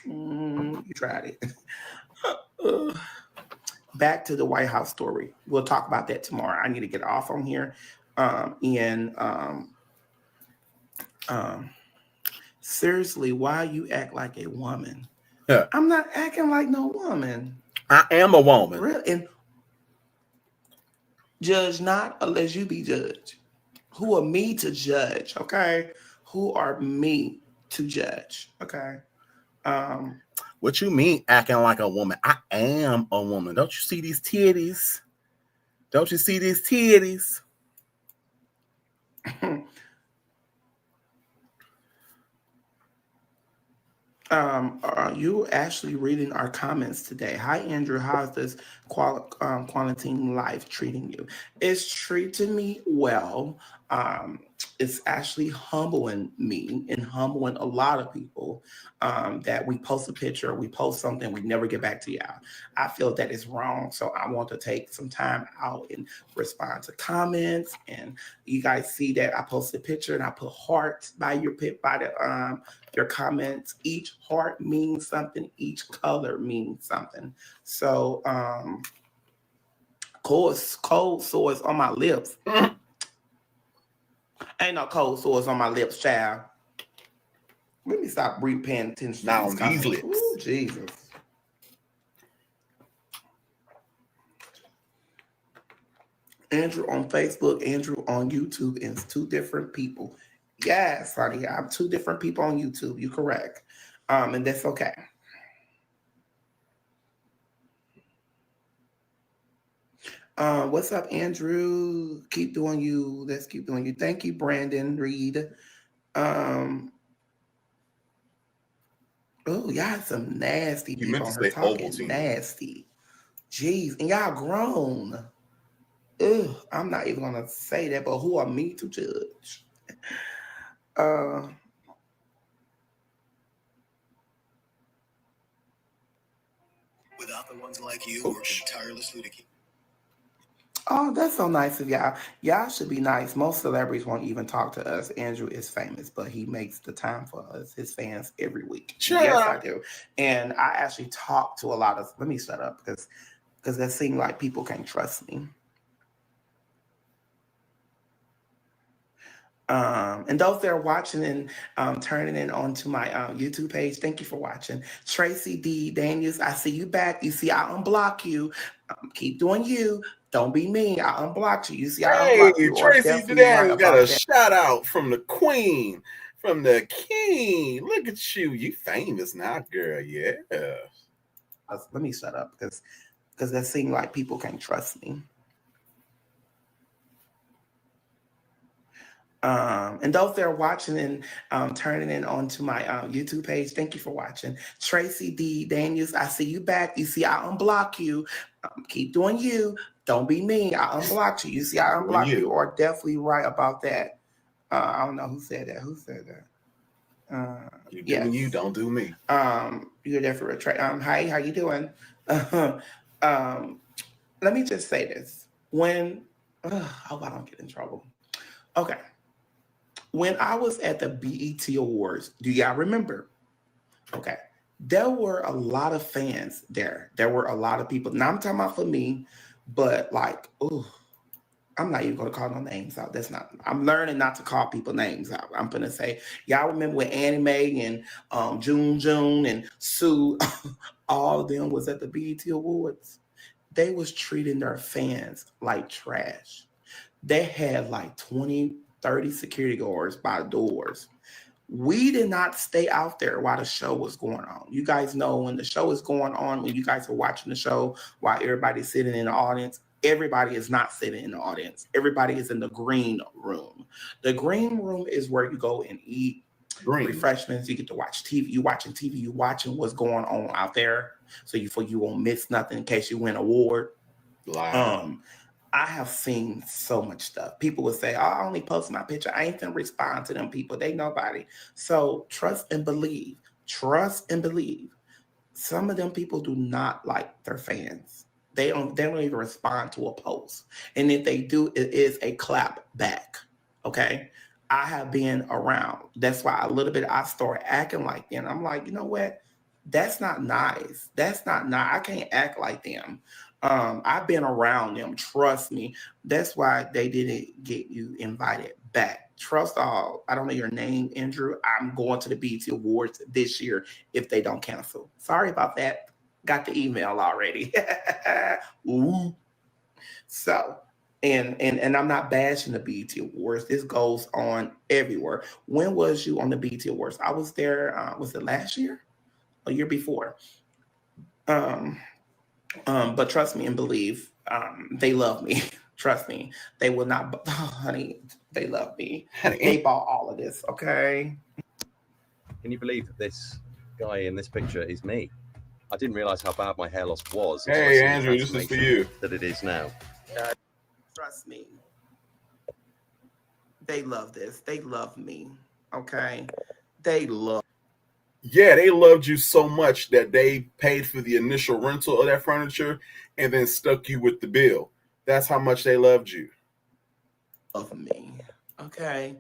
you tried it. Back to the White House story. We'll talk about that tomorrow. I need to get off on here. Seriously, why you act like a woman? Yeah. I'm not acting like no woman. I am a woman. Really? And judge not unless you be judged. Who are me to judge? Okay. Who are me to judge? Okay. What you mean acting like a woman? I am a woman. Don't you see these titties? Don't you see these titties? Are you actually reading our comments today? Hi, Andrew. How's this quarantine life treating you? It's treating me well. It's actually humbling me and humbling a lot of people that we post a picture, we post something, we never get back to y'all. I feel that is wrong. So I want to take some time out and respond to comments. And you guys see that I posted a picture and I put hearts by your comments. Each heart means something. Each color means something. So cold sores on my lips. Ain't no cold sores on my lips, child. Let me stop paying attention. Now on these lips. Ooh, Jesus. Andrew on Facebook, Andrew on YouTube, and it's two different people. Yes, honey, I'm two different people on YouTube. You're correct. And that's okay. What's up, Andrew? Keep doing you. Let's keep doing you. Thank you, Brandon Reed. Oh, y'all some nasty You people meant to on her say talking Ovaltine. nasty. Jeez, and y'all grown. Ugh, I'm not even gonna say that, but who are me to judge? Without the ones like you working tirelessly to keep. Oh, that's so nice of y'all. Y'all should be nice. Most celebrities won't even talk to us. Andrew is famous, but he makes the time for us, his fans, every week. Sure. Yes, I do. And I actually talk to a lot of. Let me shut up because that seems like people can't trust me. And those that are watching and turning it onto my YouTube page, thank you for watching. Tracy D. Daniels, I see you back. You see, I unblock you. Keep doing you. Don't be mean. I unblocked you. You see, I unblocked you. Tracy Daniels got a shout out from the queen, from the king. Look at you. You famous now, girl. Yeah. Let me shut up because that seems like people can't trust me. And those that are watching and turning it onto my YouTube page, thank you for watching. Tracy D. Daniels, I see you back. You see, I unblock you. Keep doing you. Don't be mean. I unblocked you. You see, I unblocked you. Are definitely right about that. I don't know who said that. Who said that? You doing you, don't do me. You're definitely right. Hi, how you doing? Let me just say this. When I hope I don't get in trouble. Okay. When I was at the BET Awards, do y'all remember? Okay. There were a lot of fans there. There were a lot of people. Now I'm talking about for me, but like, I'm not even going to call no names out. I'm learning not to call people names out. I'm going to say, y'all remember when Annie Mae and June and Sue, all of them was at the BET Awards. They was treating their fans like trash. They had like 20, 30 security guards by the doors. We did not stay out there while the show was going on. You guys know when the show is going on, when you guys are watching the show while everybody's sitting in the audience, everybody is not sitting in the audience. Everybody is in the green room. The green room is where you go and eat refreshments. You get to watch TV. You watching TV. You watching what's going on out there. So you won't miss nothing in case you win an award. I have seen so much stuff. People would say, I only post my picture. I ain't gonna respond to them people. They nobody. So trust and believe. Trust and believe. Some of them people do not like their fans. They don't even respond to a post. And if they do, it is a clap back. Okay. I have been around. That's why I started acting like them. I'm like, you know what? That's not nice. That's not nice. I can't act like them. I've been around them. Trust me. That's why they didn't get you invited back. Trust all. I don't know your name, Andrew. I'm going to the BET Awards this year if they don't cancel. Sorry about that. Got the email already. Ooh. So, and I'm not bashing the BET Awards. This goes on everywhere. When was you on the BET Awards? I was there. Was it last year? A year before? But trust me and believe, they love me. Trust me. They will not, honey, they love me. They bought all of this, okay? Can you believe that this guy in this picture is me? I didn't realize how bad my hair loss was. Hey, Andrew, this is for you. That it is now. Trust me. They love this. They love me, okay? They love. Yeah, they loved you so much that they paid for the initial rental of that furniture and then stuck you with the bill. That's how much they loved you. Love me, okay?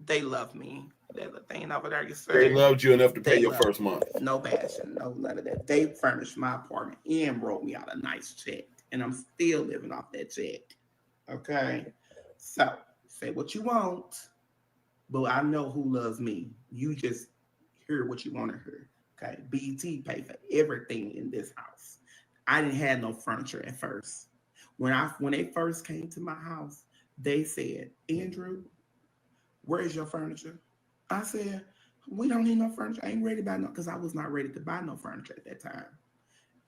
They love me. They ain't over there. They loved you enough to pay your first month. No bashing, no none of that. They furnished my apartment and wrote me out a nice check, and I'm still living off that check. Okay, so say what you want, but I know who loves me. You just hear what you want to hear. Okay, BET paid for everything in this house. I didn't have no furniture at first. When they first came to my house, they said, Andrew, where is your furniture? I said, we don't need no furniture. I ain't ready to buy no, because I was not ready to buy no furniture at that time.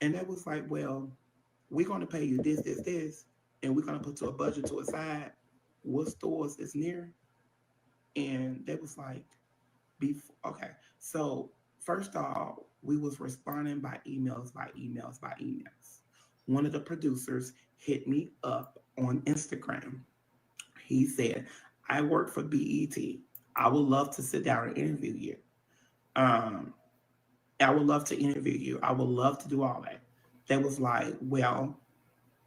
And they was like, well, we're going to pay you this, and we're going to put a budget to a side. What stores is near? And they was like, okay. So first off, we was responding by emails. One of the producers hit me up on Instagram. He said, I work for BET. I would love to sit down and interview you. I would love to interview you. I would love to do all that. They was like, well,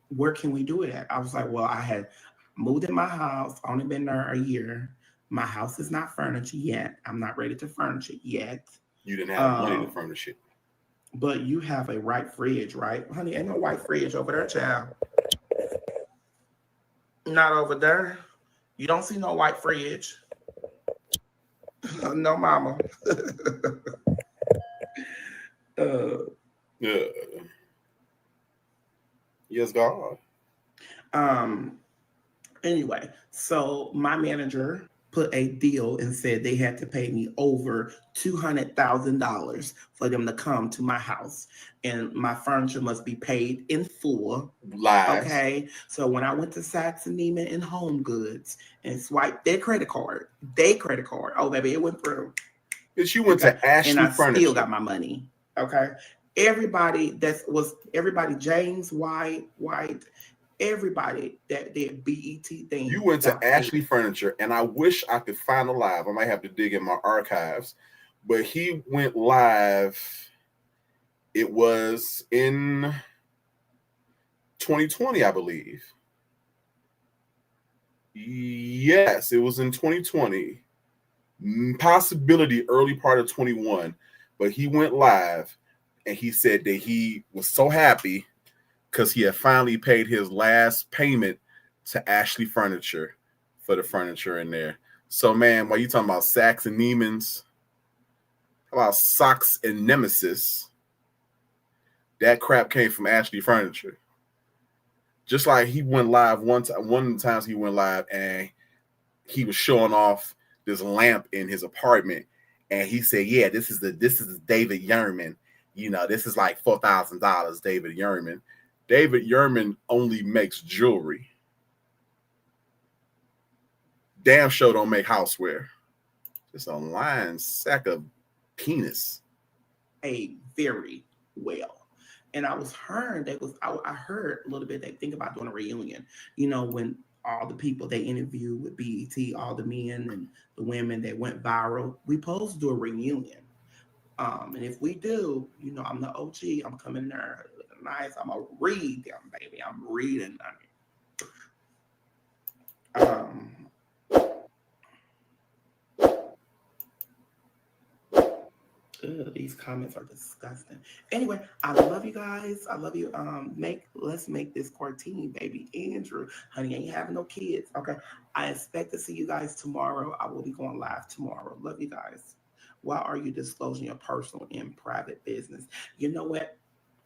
where can we do it at? I was like, well, I had moved in my house, only been there a year. My house is not furnished yet. I'm not ready to furnish it yet. You didn't have money to furnish it. But you have a white fridge, right? Honey, ain't no white fridge over there, child. Not over there. You don't see no white fridge. No, mama. Yeah. Yes, God. Anyway, so my manager put a deal and said they had to pay me over $200,000 for them to come to my house, and my furniture must be paid in full. Lies. Okay, so when I went to Saks and Neiman and Home Goods and swiped their credit card, oh baby, it went through. Because you went to Ashley and I Furniture. Still got my money. Okay, everybody, James White, everybody that did BET thing. You went to Ashley Furniture, and I wish I could find a live. I might have to dig in my archives, but he went live. It was in 2020, I believe. Yes, it was in 2020. Possibility early part of 21, but he went live, and he said that he was so happy because he had finally paid his last payment to Ashley Furniture for the furniture in there. So, man, while you talking about Saks and Neiman's, how about Socks and Nemesis? That crap came from Ashley Furniture. Just like he went live one of the times he went live, and he was showing off this lamp in his apartment, and he said, "Yeah, this is David Yurman. You know, this is like $4,000, David Yurman." David Yurman only makes jewelry. Damn sure don't make houseware. Just a lying sack of penis. Very well. And I heard a little bit they think about doing a reunion. You know, when all the people they interviewed with BET, all the men and the women that went viral, we supposed to do a reunion. And if we do, you know, I'm the OG. I'm coming there nice. I'm gonna read them, baby. I'm reading them. These comments are disgusting. Anyway, I love you guys. I love you. Let's make this Courtine, baby. Andrew, honey, ain't having no kids. Okay. I expect to see you guys tomorrow. I will be going live tomorrow. Love you guys. Why are you disclosing your personal and private business? You know what?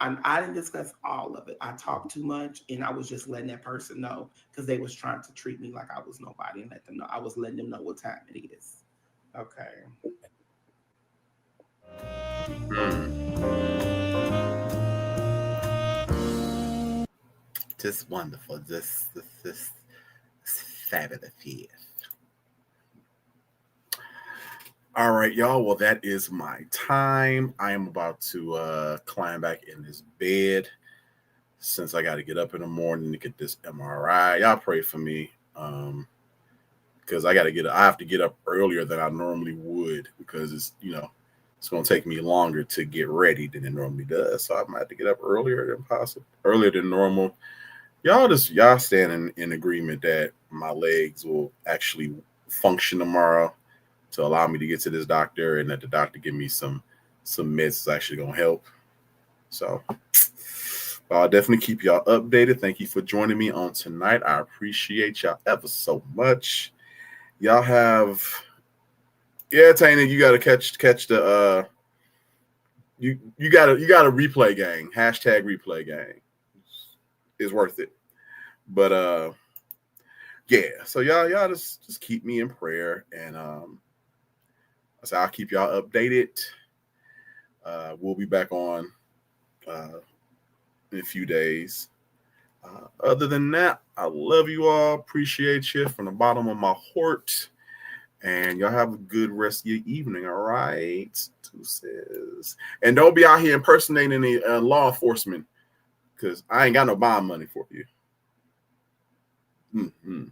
I didn't discuss all of it. I talked too much, and I was just letting that person know because they was trying to treat me like I was nobody and let them know. I was letting them know what time it is. Okay. Just wonderful. This fabulous. All right, y'all. Well, that is my time. I am about to climb back in this bed since I got to get up in the morning to get this MRI. Y'all pray for me because I have to get up earlier than I normally would because it's going to take me longer to get ready than it normally does. So I might have to get up earlier than normal. Y'all stand in agreement that my legs will actually function tomorrow to allow me to get to this doctor, and that the doctor give me some meds that's actually going to help. So I'll definitely keep y'all updated. Thank you for joining me on tonight. I appreciate y'all ever so much. Y'all have, Tanya, you got to catch the, you got a replay gang, #replay gang. It's worth it. But yeah. So y'all just keep me in prayer, and so I'll keep y'all updated. We'll be back on in a few days. Other than that, I love you all. Appreciate you from the bottom of my heart. And y'all have a good rest of your evening, all right? Deuces. And don't be out here impersonating any law enforcement, because I ain't got no bond money for you. Mm-hmm.